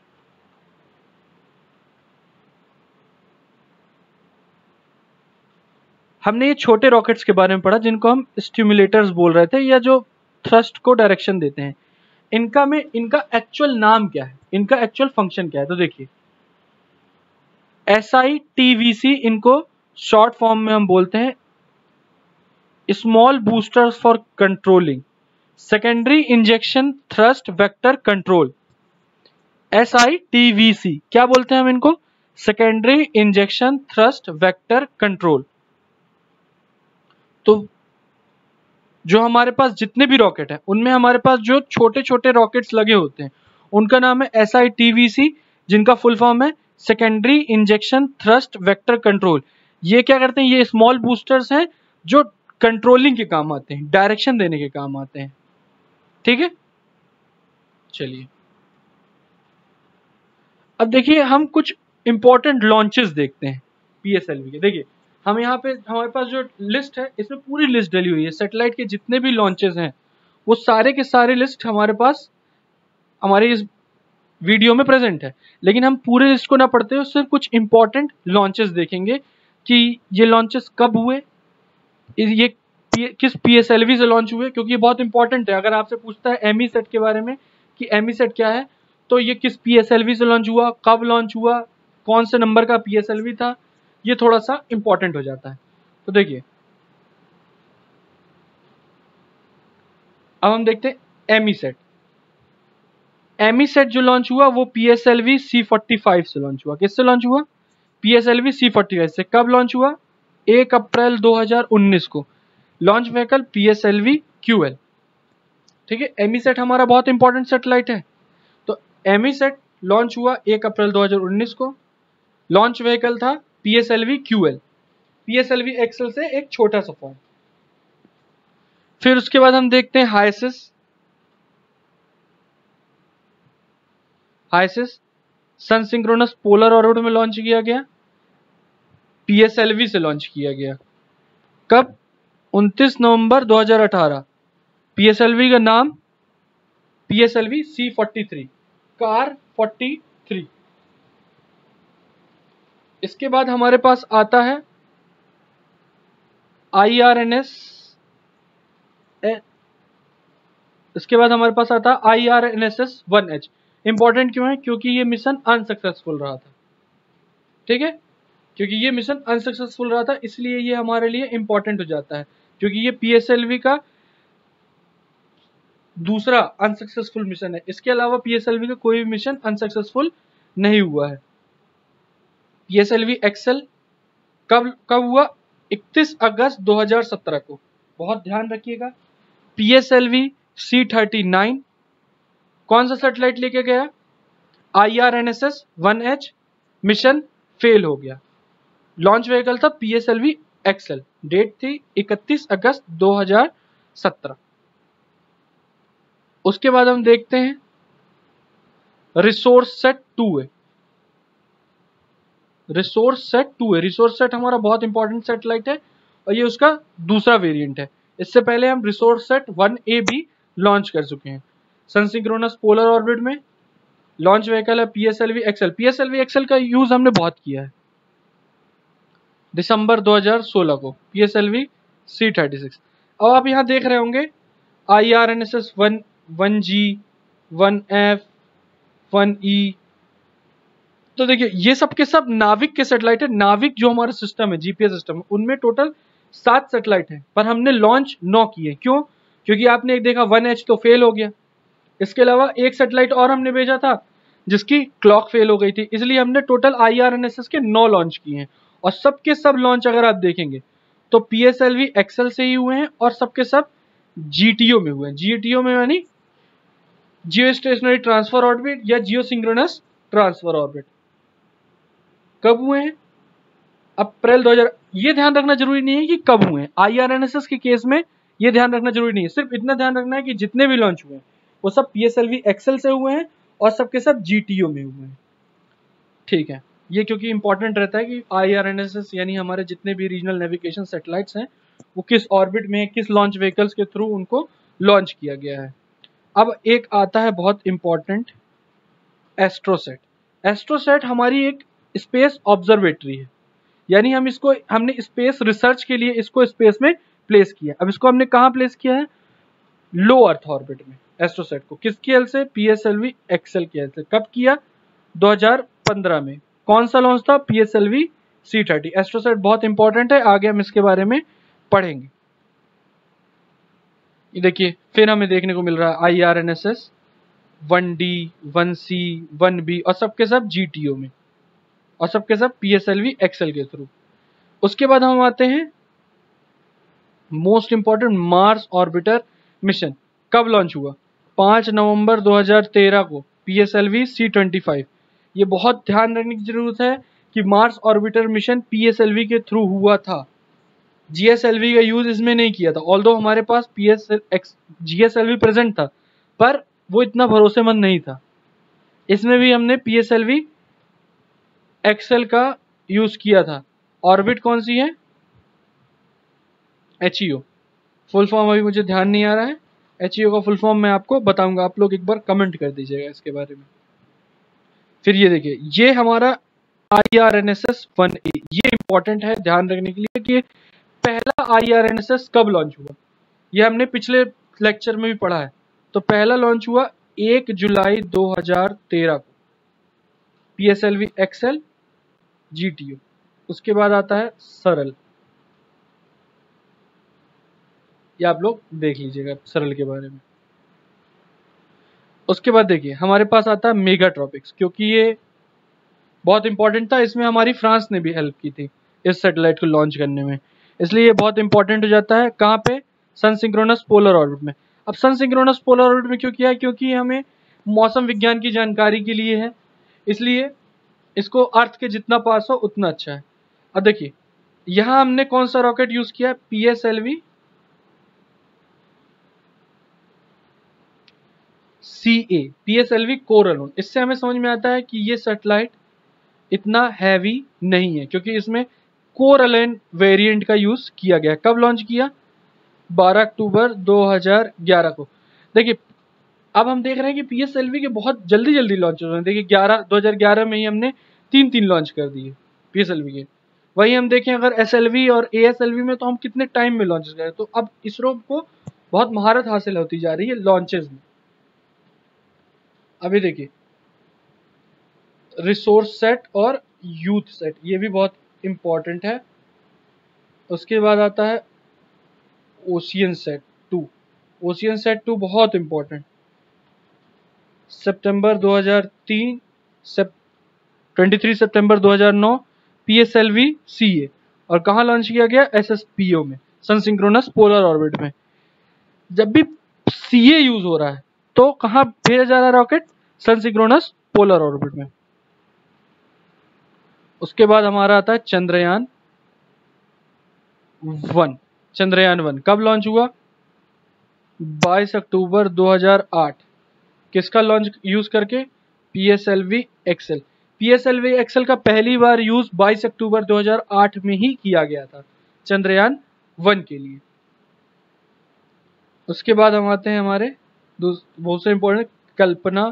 Speaker 1: हमने ये छोटे रॉकेट्स के बारे में पढ़ा जिनको हम स्टिमुलेटर्स बोल रहे थे, या जो थ्रस्ट को डायरेक्शन देते हैं। इनका एक्चुअल नाम क्या है, इनका एक्चुअल फंक्शन क्या है, तो देखिए SITVC इनको शॉर्ट फॉर्म में हम बोलते हैं, small boosters for controlling secondary injection thrust vector control. SITVC क्या बोलते हैं हम इनको, secondary injection thrust vector control. तो जो हमारे पास जितने भी रॉकेट हैं उनमें हमारे पास जो छोटे छोटे रॉकेट्स लगे होते हैं उनका नाम है SITVC, जिनका फुल फॉर्म है secondary injection thrust vector control. ये क्या करते हैं, ये स्मॉल बूस्टर्स हैं जो कंट्रोलिंग के काम आते हैं, डायरेक्शन देने के काम आते हैं। ठीक है, चलिए अब देखिए हम कुछ इंपॉर्टेंट लॉन्चेस देखते हैं PSLV के। देखिए हम यहाँ पे हमारे पास जो लिस्ट है इसमें पूरी लिस्ट डली हुई है, सैटेलाइट के जितने भी लॉन्चेस हैं वो सारे के सारे लिस्ट हमारे पास हमारे इस वीडियो में प्रेजेंट है। लेकिन हम पूरे लिस्ट को ना पढ़ते हुए सिर्फ कुछ इंपॉर्टेंट लॉन्चेस देखेंगे कि ये लॉन्चेस कब हुए, ये किस PSLV से लॉन्च हुए, क्योंकि ये बहुत इंपॉर्टेंट है। अगर आपसे पूछता है एमीसेट के बारे में कि एमीसेट क्या है, तो ये किस PSLV से लॉन्च हुआ, कब लॉन्च हुआ, कौन से नंबर का PSLV था, ये थोड़ा सा इंपॉर्टेंट हो जाता है। तो देखिए अब हम देखते हैं एमीसेट। एमीसेट जो लॉन्च हुआ वो PSLV C45 से लॉन्च हुआ। किससे लॉन्च हुआ, PSLV C45 से। कब लॉन्च हुआ, 1 अप्रैल 2019 को। Launch vehicle PSLV QL। ठीक है, एमीसेट हमारा बहुत इंपॉर्टेंट सैटेलाइट है। तो एमीसेट लॉन्च हुआ 1 अप्रैल 2019 को। लॉन्च व्हीकल था PSLV QL, PSLV एक्सेल से एक छोटा सा फॉर्म। फिर उसके बाद हम देखते हैं हाइसिस सन सिंक्रोनस पोलर ऑर्बिट में लॉन्च किया गया, PSLV से लॉन्च किया गया। कब, 29 नवंबर 2018। PSLV का नाम PSLV C43, कार 43। इसके बाद हमारे पास आता है IRNS, इसके बाद हमारे पास आता है IRNSS-1H। इंपॉर्टेंट क्यों है, क्योंकि ये मिशन अनसक्सेसफुल रहा था। ठीक है, क्योंकि ये मिशन अनसक्सेसफुल रहा था इसलिए ये हमारे लिए इंपॉर्टेंट हो जाता है, क्योंकि ये PSLV का दूसरा अनसक्सेसफुल मिशन है। इसके अलावा PSLV का कोई भी मिशन अनसक्सेसफुल नहीं हुआ है। PSLV एक्सेल कब कब हुआ, 31 अगस्त 2017 को। बहुत ध्यान रखिएगा। PSLV C39 कौन सा सैटेलाइट लेके गया, IRNSS-1H, मिशन फेल हो गया। लॉन्च व्हीकल था PSLV एक्सेल, डेट थी 31 अगस्त 17। उसके बाद हम देखते हैं रिसोर्स सेट 2 है। रिसोर्स सेट 2 है। रिसोर्स सेट हमारा बहुत इंपॉर्टेंट सैटेलाइट है और ये उसका दूसरा वेरिएंट है। इससे पहले हम रिसोर्स सेट 1A भी लॉन्च कर चुके हैं। सन सिंक्रोनस पोलर ऑर्बिट में लॉन्च व्हीकल है PSLV XL। PSLV XL का यूज हमने बहुत किया है। दिसंबर 2016 को PSLV C36। अब आप यहाँ देख रहे होंगे IRNSS 1G 1F 1E। तो देखिए ये सब के सब नाविक के सैटेलाइट है। नाविक जो हमारा सिस्टम है, GPS सिस्टम है, उनमें टोटल 7 सैटेलाइट है, पर हमने लॉन्च 9 किए। क्यों? क्योंकि आपने एक देखा 1H तो फेल हो गया। इसके अलावा एक सैटेलाइट और हमने भेजा था जिसकी क्लॉक फेल हो गई थी, इसलिए हमने टोटल IRNSS के 9 लॉन्च किए हैं। और सबके सब लॉन्च अगर आप देखेंगे तो PSLV XL से ही हुए हैं और सबके सब GTO में हुए हैं। GTO में यानी जियो स्टेशनरी ट्रांसफर ऑर्बिट या जियो सिंक्रोनस ट्रांसफर ऑर्बिट। कब हुए हैं? अप्रैल 2000। ये ध्यान रखना जरूरी नहीं है कि कब हुए हैं। IRNSS के केस में ये ध्यान रखना जरूरी नहीं है, सिर्फ इतना ध्यान रखना है कि जितने भी लॉन्च हुए हैं वो सब PSLV XL से हुए हैं और सबके सब GTO में हुए हैं। ठीक है, ये क्योंकि इंपॉर्टेंट रहता है कि IRNSS यानी हमारे जितने भी रीजनल नेविगेशन सैटेलाइट्स हैं वो किस ऑर्बिट में, किस लॉन्च व्हीकल्स के थ्रू उनको लॉन्च किया गया है। अब एक आता है बहुत इंपॉर्टेंट, एस्ट्रोसेट। एस्ट्रोसेट हमारी एक स्पेस ऑब्जर्वेटरी है, यानी हमने स्पेस रिसर्च के लिए इसको स्पेस में प्लेस किया। अब इसको हमने कहाँ प्लेस किया है? लो अर्थ ऑर्बिट में। एस्ट्रोसेट को किसकी हेल्प से? PSLV XL की हेल्प से। कब किया? 2015 में। कौन सा लॉन्च था? PSLV C30। एस्ट्रोसेट बहुत इंपॉर्टेंट है, आगे हम इसके बारे में पढ़ेंगे। ये देखिए फिर हमें देखने को मिल रहा है IRNSS 1D 1C 1B और सबके सब GTO में और सबके सब PSLV XL के थ्रू। उसके बाद हम आते हैं most important, Mars orbiter mission. कब लॉन्च हुआ? 5 नवंबर 2013 को PSLV C25। ये बहुत ध्यान रखने की जरूरत है कि मार्स ऑर्बिटर मिशन PSLV के थ्रू हुआ था। GSLV का यूज इसमें नहीं किया था, ऑल्दो हमारे पास GSLV प्रेजेंट था पर वो इतना भरोसेमंद नहीं था। इसमें भी हमने PSLV XL का यूज किया था। ऑर्बिट कौन सी है? HEO। फुल फॉर्म अभी मुझे ध्यान नहीं आ रहा है। HEO का फुल फॉर्म मैं आपको बताऊंगा, आप लोग एक बार कमेंट कर दीजिएगा इसके बारे में। फिर ये देखिए ये हमारा IRNSS 1A। ये इंपॉर्टेंट है ध्यान रखने के लिए कि पहला IRNSS कब लॉन्च हुआ। ये हमने पिछले लेक्चर में भी पढ़ा है। तो पहला लॉन्च हुआ 1 जुलाई 2013 को PSLV XL GTO। उसके बाद आता है सरल, ये आप लोग देख लीजिएगा सरल के बारे में। उसके बाद देखिए हमारे पास आता है मेगाट्रॉपिक्स, क्योंकि ये बहुत इंपॉर्टेंट था। इसमें हमारी फ्रांस ने भी हेल्प की थी इस सैटेलाइट को लॉन्च करने में, इसलिए ये बहुत इंपॉर्टेंट हो जाता है। कहाँ पे? सन सिंक्रोनस पोलर ऑर्बिट में। अब सन सिंक्रोनस पोलर ऑर्बिट में क्यों किया है? क्योंकि हमें मौसम विज्ञान की जानकारी के लिए है, इसलिए इसको अर्थ के जितना पास हो उतना अच्छा है। अब देखिए यहाँ हमने कौन सा रॉकेट यूज किया? PSLV CA, PSLV coral. इससे हमें समझ में आता है कि ये सैटेलाइट इतना हैवी नहीं है, क्योंकि इसमें कोरलेन वेरिएंट का यूज किया गया। कब लॉन्च किया? 12 अक्टूबर 2011 को। देखिए अब हम देख रहे हैं कि PSLV के बहुत जल्दी जल्दी लॉन्च हो रहे हैं। देखिए 2011 में ही हमने 3 लॉन्च कर दिए PSLV के। वही हम देखें अगर SLV और ASLV में तो हम कितने टाइम में लॉन्च कर रहे हैं। तो अब इसरो को बहुत महारत हासिल होती जा रही है लॉन्चेस में। अभी देखिए रिसोर्स सेट और यूथ सेट, ये भी बहुत इंपॉर्टेंट है। उसके बाद आता है ओशियन सेट 2। ओशियन सेट 2 बहुत इंपॉर्टेंट। सितंबर 2003 23 सितंबर 2009 PSLV CA। और कहाँ लॉन्च किया गया? SSPO में, सन सिंक्रोनस पोलर ऑर्बिट में। जब भी CA यूज हो रहा है तो कहाँ भेजा जा रहा है रॉकेट? सन सिंक्रोनस पोलर ऑर्बिट में। उसके बाद हमारा आता है चंद्रयान 1। चंद्रयान 1 कब लॉन्च हुआ? 22 अक्टूबर 2008 किसका लॉन्च यूज करके? PSLV XL. PSLV एक्सेल का पहली बार यूज 22 अक्टूबर 2008 में ही किया गया था चंद्रयान 1 के लिए। उसके बाद हम आते हैं हमारे बहुत से इंपॉर्टेंट कल्पना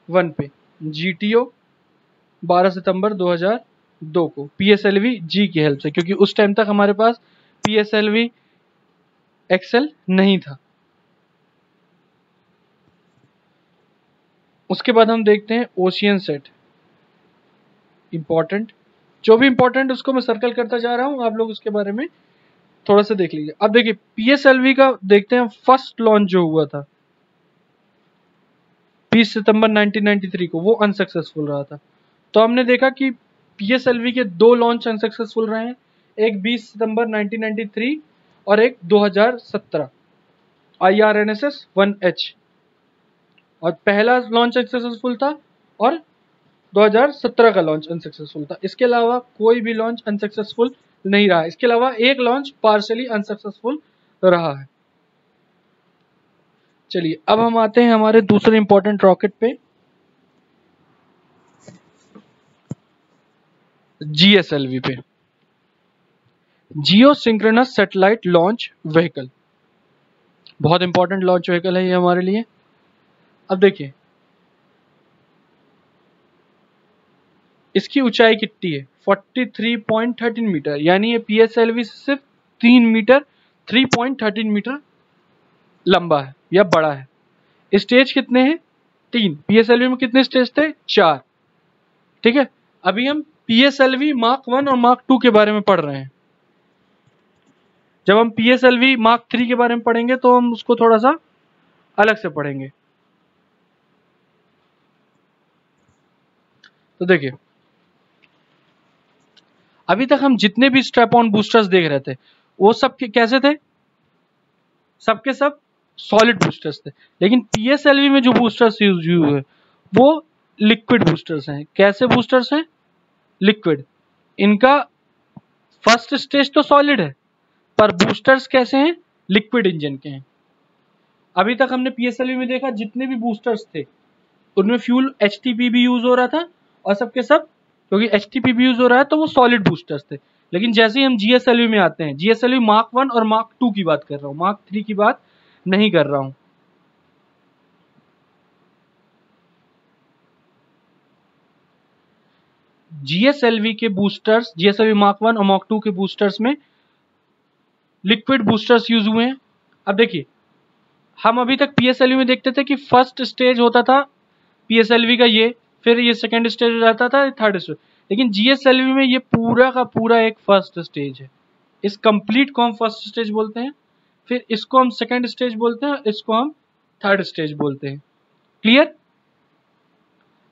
Speaker 1: 1 पे। GTO 12 सितंबर 2002 को PSLV जी की हेल्प से, क्योंकि उस टाइम तक हमारे पास PSLV एक्सेल नहीं था। उसके बाद हम देखते हैं ओशियन सेट। इंपॉर्टेंट, जो भी इंपॉर्टेंट उसको मैं सर्कल करता जा रहा हूं, आप लोग उसके बारे में थोड़ा सा देख लीजिए। अब देखिए PSLV का देखते हैं फर्स्ट लॉन्च जो हुआ था 20 सितंबर 1993 को, वो अनसक्सेसफुल रहा था। तो हमने देखा कि PSLV के 2 लॉन्च अनसक्सेसफुल रहे हैं, एक 20 सितंबर 1993 और एक 2017 IRNSS 1H, और पहला लॉन्च सक्सेसफुल था और 2017 का लॉन्च अनसक्सेसफुल था। इसके अलावा कोई भी लॉन्च अनसक्सेसफुल नहीं रहा। इसके अलावा एक लॉन्च पार्शियली अनसक्सेसफुल रहा है। चलिए अब हम आते हैं हमारे दूसरे इंपॉर्टेंट रॉकेट पे, GSLV पे, जियो सिंक्रोनस सैटेलाइट लॉन्च व्हीकल। बहुत इंपॉर्टेंट लॉन्च व्हीकल है ये हमारे लिए। अब देखिए इसकी ऊंचाई कितनी है? 43.13 मीटर, यानी ये PSLV से सिर्फ 3 मीटर 3.13 मीटर लंबा है या बड़ा है। स्टेज कितने हैं? 3। PSLV में कितने स्टेज थे? 4। ठीक है, अभी हम PSLV मार्क 1 और मार्क 2 के बारे में पढ़ रहे हैं। जब हम PSLV मार्क 3 के बारे में पढ़ेंगे तो हम उसको थोड़ा सा अलग से पढ़ेंगे। तो देखिए अभी तक हम जितने भी स्ट्रैप ऑन बूस्टर्स देख रहे थे वो सब कैसे थे? सबके सब सॉलिड बूस्टर्स थे। लेकिन PSLV में जो बूस्टर्स यूज हुए वो लिक्विड बूस्टर्स हैं। कैसे बूस्टर्स हैं? लिक्विड। इनका फर्स्ट स्टेज तो सॉलिड है पर बूस्टर्स कैसे हैं? लिक्विड इंजन के हैं। अभी तक हमने PSLV में देखा जितने भी बूस्टर्स थे उनमें फ्यूल HTP भी यूज हो रहा था और सबके सब, क्योंकि HTP भी यूज हो रहा है तो वो सॉलिड बूस्टर्स थे। लेकिन जैसे ही हम GSLV में आते हैं, GSLV मार्क 1 और मार्क 2 की बात कर रहा हूँ, मार्क 3 की बात नहीं कर रहा हूं। GSLV के बूस्टर्स, GSLV मार्क 1 और मार्क 2 के बूस्टर्स में लिक्विड बूस्टर्स यूज हुए हैं। अब देखिए हम अभी तक PSLV में देखते थे कि फर्स्ट स्टेज होता था PSLV का ये, फिर ये सेकेंड स्टेज हो जाता था, थर्ड स्टेज। लेकिन GSLV में ये पूरा का पूरा एक फर्स्ट स्टेज है। इस कंप्लीट को हम फर्स्ट स्टेज बोलते हैं, फिर इसको हम सेकेंड स्टेज बोलते हैं, इसको हम थर्ड स्टेज बोलते हैं। क्लियर?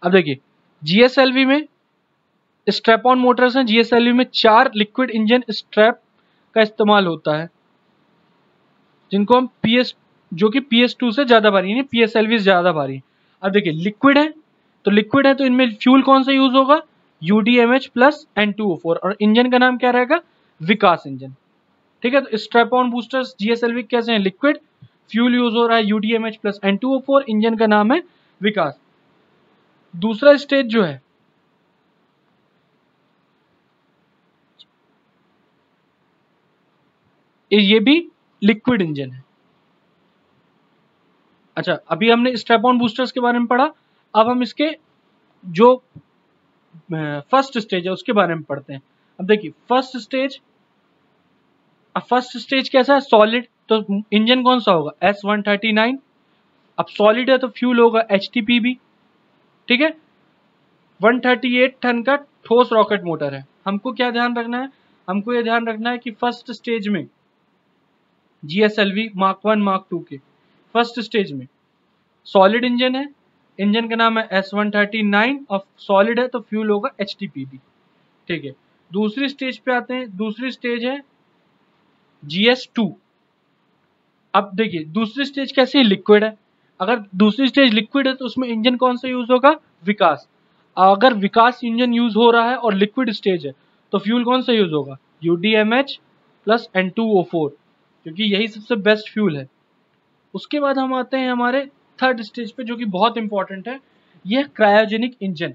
Speaker 1: अब देखिए GSLV में स्ट्रैप ऑन मोटर्स हैं। GSLV में 4 लिक्विड इंजन स्ट्रैप का इस्तेमाल होता है, जिनको हम जो कि PS2 से ज्यादा भारी है, PSLV से ज्यादा भारी है। अब देखिए लिक्विड है तो इनमें फ्यूल कौन सा यूज होगा? UDMH प्लस N2O4, और इंजन का नाम क्या रहेगा? विकास इंजन। ठीक है, तो स्ट्रैप ऑन बूस्टर्स GSLV कैसे हैं? लिक्विड, फ्यूल यूज हो रहा है UDMH प्लस N2O4, इंजन का नाम है विकास। दूसरा स्टेज जो है ये भी लिक्विड इंजन है। अच्छा, अभी हमने स्ट्रैप ऑन बूस्टर्स के बारे में पढ़ा, अब हम इसके जो फर्स्ट स्टेज है उसके बारे में पढ़ते हैं। अब देखिए फर्स्ट स्टेज कैसा है? सॉलिड, तो इंजन कौन सा होगा? S139। अब सॉलिड है तो फ्यूल होगा HTPB। ठीक है, 138 टन का ठोस रॉकेट मोटर है। हमको क्या ध्यान रखना है? हमको ये ध्यान रखना है कि फर्स्ट स्टेज में GSLV मार्क 1 मार्क 2 के फर्स्ट स्टेज में सॉलिड इंजन है, इंजन का नाम है S139 और सॉलिड है तो फ्यूल होगा HTPB। ठीक है, दूसरी स्टेज पे आते हैं। दूसरी स्टेज है GS2। अब देखिए दूसरी स्टेज कैसी है? लिक्विड है। अगर दूसरी स्टेज लिक्विड है तो उसमें इंजन कौन सा यूज होगा? विकास। अगर विकास इंजन यूज हो रहा है और लिक्विड स्टेज है तो फ्यूल कौन सा यूज होगा? UDMH प्लस N2O4, क्योंकि यही सबसे बेस्ट फ्यूल है। उसके बाद हम आते हैं हमारे थर्ड स्टेज पे, जो कि बहुत इंपॉर्टेंट है, ये क्रायोजेनिक इंजन।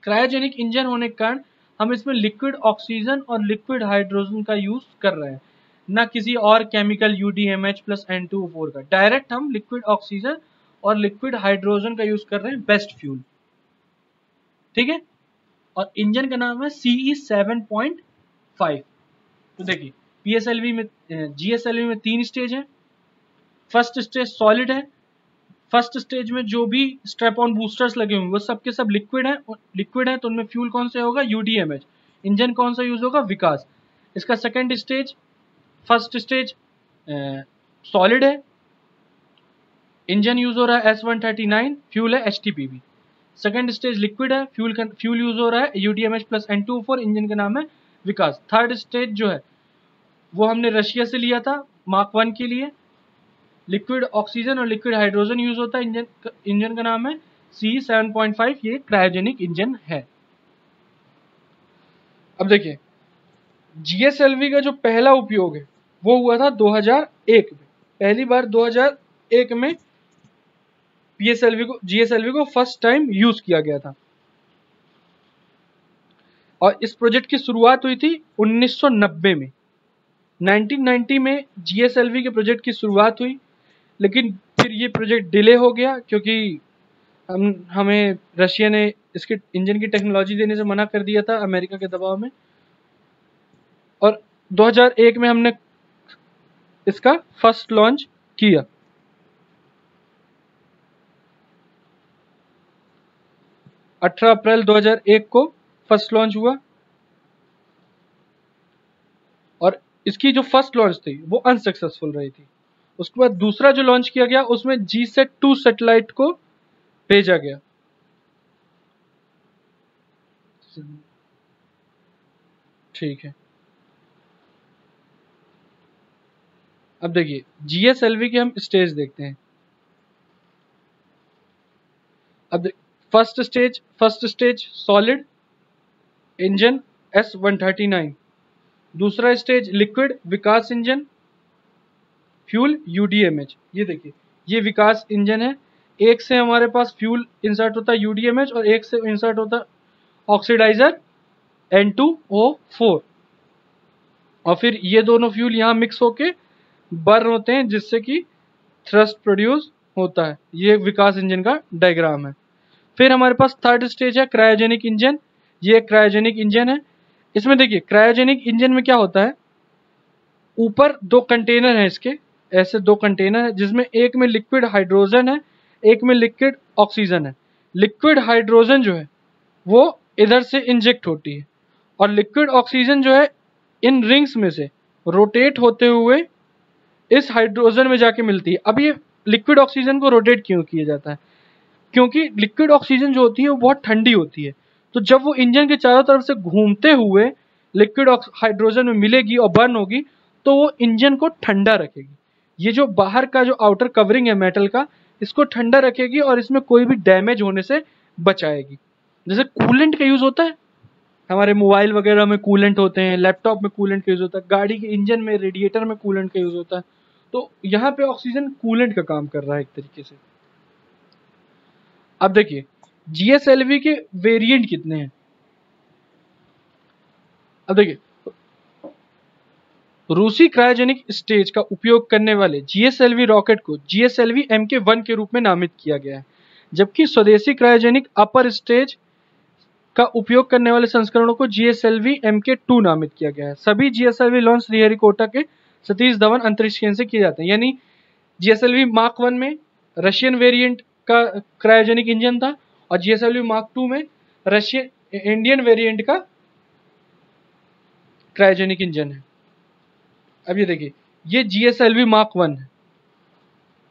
Speaker 1: क्रायोजेनिक इंजन होने के कारण हम इसमें लिक्विड ऑक्सीजन और लिक्विड हाइड्रोजन का यूज कर रहे हैं, ना किसी और केमिकल UDMH प्लस N2O4 का। डायरेक्ट हम लिक्विड ऑक्सीजन और लिक्विड हाइड्रोजन का यूज कर रहे हैं, बेस्ट फ्यूल। ठीक है, और इंजन का नाम है CE7.5। तो देखिए PSLV में GSLV में 3 स्टेज है। फर्स्ट स्टेज सॉलिड है। फर्स्ट स्टेज में जो भी स्ट्रैप ऑन बूस्टर्स लगे हुए वो सब के सब लिक्विड है। लिक्विड है तो उनमें फ्यूल कौन सा होगा? UDMH। इंजन कौन सा यूज होगा? विकास। इसका second stage, first stage solid है, इंजन यूज हो रहा है S139, फ्यूल है HTPB। सेकंड स्टेज लिक्विड है, फ्यूल यूज हो रहा है UDMH प्लस N2O4, इंजन का नाम है विकास। थर्ड स्टेज जो है वो हमने रशिया से लिया था मार्क 1 के लिए। लिक्विड ऑक्सीजन और लिक्विड हाइड्रोजन यूज होता है। इंजन का नाम है CE7.5। ये क्रायोजेनिक इंजन है। अब देखिए GSLV का जो पहला उपयोग है वो हुआ था 2001 में। पहली बार 2001 में GSLV को फर्स्ट टाइम यूज किया गया था। और इस प्रोजेक्ट की शुरुआत हुई थी 1990 में। 1990 में GSLV के प्रोजेक्ट की शुरुआत हुई, लेकिन फिर ये प्रोजेक्ट डिले हो गया क्योंकि हमें रशिया ने इसके इंजन की टेक्नोलॉजी देने से मना कर दिया था अमेरिका के दबाव में। और 2001 में हमने इसका फर्स्ट लॉन्च किया। अप्रैल 2001 को फर्स्ट लॉन्च हुआ। और इसकी जो फर्स्ट लॉन्च थी वो अनसक्सेसफुल रही थी। उसके बाद दूसरा जो लॉन्च किया गया उसमें GSAT-2 सैटेलाइट को भेजा गया। ठीक है, अब देखिए GSLV के हम स्टेज देखते हैं। अब first stage solid, engine S139। दूसरा स्टेज लिक्विड, विकास इंजन, फ्यूल UDMH। ये देखिए ये विकास इंजन है। एक से हमारे पास फ्यूल इंसर्ट होता है UDMH और एक से इंसर्ट होता है ऑक्सीडाइजर N2O4। और फिर ये दोनों फ्यूल यहाँ मिक्स होके बर्न होते हैं जिससे कि थ्रस्ट प्रोड्यूस होता है। ये विकास इंजन का डायग्राम है। फिर हमारे पास थर्ड स्टेज है क्रायोजेनिक इंजन। ये क्रायोजेनिक इंजन है। इसमें देखिए क्रायोजेनिक इंजन में क्या होता है, ऊपर दो कंटेनर हैं इसके, ऐसे दो कंटेनर है जिसमें एक में लिक्विड हाइड्रोजन है, एक में लिक्विड ऑक्सीजन है। लिक्विड हाइड्रोजन जो है वो इधर से इंजेक्ट होती है और लिक्विड ऑक्सीजन जो है इन रिंग्स में से रोटेट होते हुए इस हाइड्रोजन में जाके मिलती है। अब ये लिक्विड ऑक्सीजन को रोटेट क्यों किया जाता है? क्योंकि लिक्विड ऑक्सीजन जो होती है वो बहुत ठंडी होती है। तो जब वो इंजन के चारों तरफ से घूमते हुए लिक्विड हाइड्रोजन में मिलेगी और बर्न होगी तो वो इंजन को ठंडा रखेगी। ये जो बाहर का जो आउटर कवरिंग है मेटल का, इसको ठंडा रखेगी और इसमें कोई भी डैमेज होने से बचाएगी। जैसे कूलेंट का यूज होता है, हमारे मोबाइल वगैरह में कूलेंट होते हैं, लैपटॉप में कूलेंट का यूज होता है, गाड़ी के इंजन में रेडिएटर में कूलेंट का यूज होता है। तो यहाँ पे ऑक्सीजन कूलेंट का काम कर रहा है एक तरीके से। अब देखिए GSLV के वेरिएंट कितने हैं। अब देखिए रूसी क्रायोजेनिक स्टेज का उपयोग करने वाले GSLV रॉकेट को GSLV Mk1 के रूप में नामित किया गया है, जबकि स्वदेशी क्रायोजेनिक अपर स्टेज का उपयोग करने वाले संस्करणों को GSLV Mk2 नामित किया गया है। सभी GSLV लॉन्च श्रीहरिकोटा के सतीश धवन अंतरिक्ष केंद्र से किए जाते हैं। यानी GSLV मार्क 1 में रशियन वेरिएंट का क्रायोजेनिक इंजन था और GSLV मार्क 2 में इंडियन वेरिएंट का क्रायोजेनिक इंजन है। अब ये देखिए ये GSLV मार्क 1 है।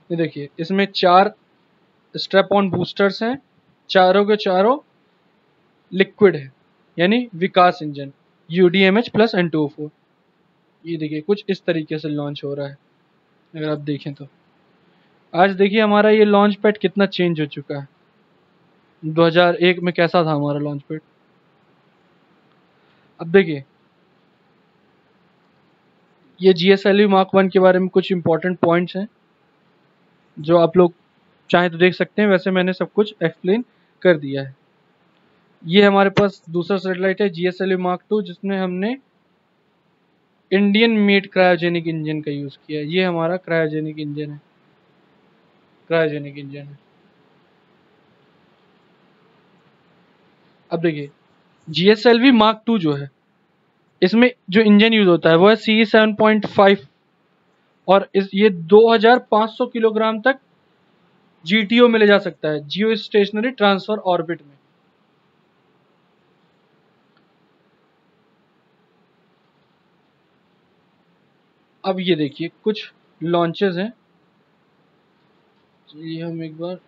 Speaker 1: ये देखिए इसमें 4 स्ट्रैप ऑन बूस्टर्स हैं, चारों के चारों लिक्विड है, यानी विकास इंजन UDMH प्लस N2O4। ये देखिए कुछ इस तरीके से लॉन्च हो रहा है। अगर आप देखें तो आज देखिए हमारा ये लॉन्च पैड कितना चेंज हो चुका है। 2001 में कैसा था हमारा लॉन्च पैड। अब देखिए ये GSLV मार्क 1 के बारे में कुछ इंपॉर्टेंट पॉइंट्स हैं। जो आप लोग चाहे तो देख सकते हैं, वैसे मैंने सब कुछ एक्सप्लेन कर दिया है। ये हमारे पास दूसरा सैटेलाइट है GSLV Mark 2, जिसमें हमने इंडियन मेड क्रायोजेनिक इंजन का यूज़ किया है। ये हमारा क्रायोजेनिक इंजन है, क्रायोजेनिक इंजन है। अब देखिए GSLV Mark 2 जो है, इसमें जो इंजन यूज होता है वो है CE 7.5, और ये 2500 किलोग्राम तक GTO में ले जा सकता है, जियो स्टेशनरी ट्रांसफर ऑर्बिट में। अब ये देखिए कुछ लॉन्चेस हैं। ये हम एक बार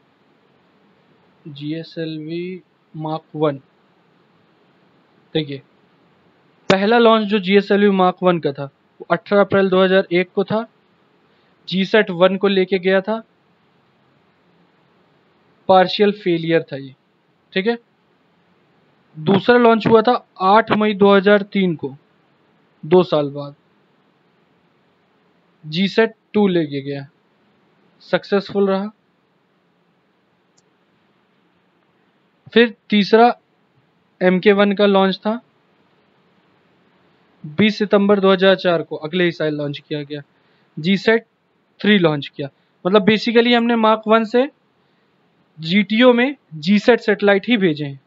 Speaker 1: GSLV Mark 1 देखिए। पहला लॉन्च जो GSLV Mark 1 का था वो 18 अप्रैल 2001 को था। GSAT 1 को लेके गया था, पार्शियल फेलियर था ये, ठीक है। दूसरा लॉन्च हुआ था 8 मई 2003 को, 2 साल बाद। GSAT 2 लेके गया, सक्सेसफुल रहा। फिर तीसरा MK1 का लॉन्च था 20 सितंबर 2004 को, अगले ही साल लॉन्च किया गया। GSAT 3 लॉन्च किया। मतलब बेसिकली हमने Mark 1 से GTO में GSAT सैटेलाइट ही भेजे हैं।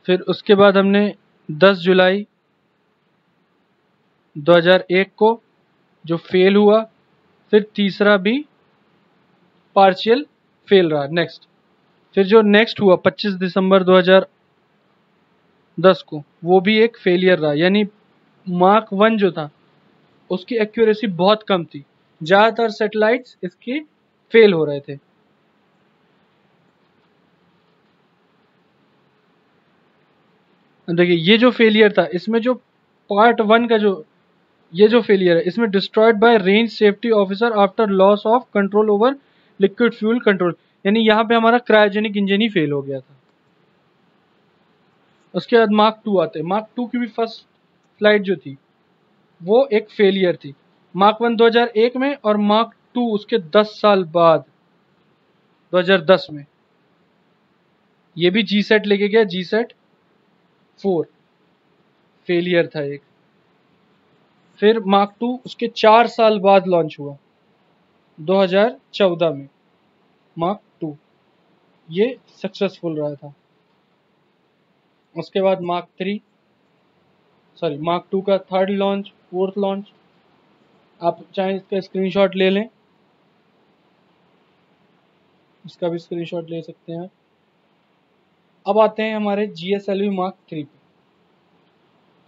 Speaker 1: फिर उसके बाद हमने 10 जुलाई 2001 को जो फेल हुआ, फिर तीसरा भी पार्शियल फेल रहा। नेक्स्ट, फिर जो नेक्स्ट हुआ 25 दिसंबर 2010 को, वो भी एक फेलियर रहा। यानी Mark 1 जो था उसकी एक्यूरेसी बहुत कम थी, ज़्यादातर सैटेलाइट्स इसके फेल हो रहे थे। देखिए ये जो फेलियर था, इसमें जो पार्ट 1 का जो ये जो फेलियर है, इसमें destroyed by range safety officer after loss of control over liquid fuel control. यानी यहाँ पे हमारा क्रायोजेनिक इंजन ही फेल हो गया था। उसके बाद Mark 2 आते हैं। Mark 2 की भी फर्स्ट फ्लाइट जो थी वो एक फेलियर थी। Mark 1 2001 में, और Mark 2 उसके 10 साल बाद 2010 में। ये भी GSAT लेके गया, GSAT 4 फेलियर था एक। फिर Mark 2 उसके 4 साल बाद लॉन्च हुआ 2014 में, Mark 2 ये सक्सेसफुल रहा था। उसके बाद Mark 2 का थर्ड लॉन्च, फोर्थ लॉन्च, आप चाहे इसका स्क्रीनशॉट ले लें, इसका भी स्क्रीनशॉट ले सकते हैं। अब आते हैं हमारे GSLV Mark 3 पे।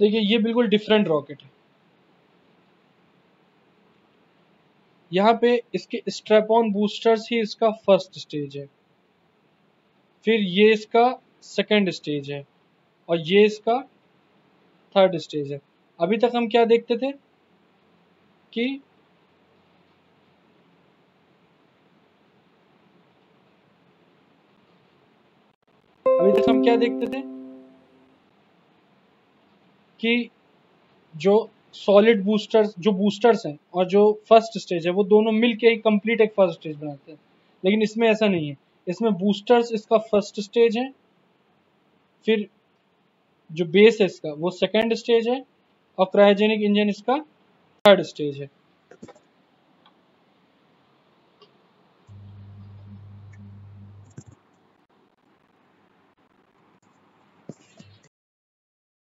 Speaker 1: देखिए ये बिल्कुल डिफरेंट रॉकेट है। यहाँ पे इसके स्ट्रैप ऑन बूस्टर्स ही इसका फर्स्ट स्टेज है, फिर ये इसका सेकंड स्टेज है, और ये इसका थर्ड स्टेज है। अभी तक हम क्या देखते थे कि देखते थे कि जो सॉलिड बूस्टर्स, जो बूस्टर्स हैं और जो फर्स्ट स्टेज है, वो दोनों मिलके ही कंप्लीट एक फर्स्ट स्टेज बनाते हैं। लेकिन इसमें ऐसा नहीं है। इसमें बूस्टर्स इसका फर्स्ट स्टेज है, फिर जो बेस है इसका वो सेकंड स्टेज है, और क्रायोजेनिक इंजन इसका थर्ड स्टेज है।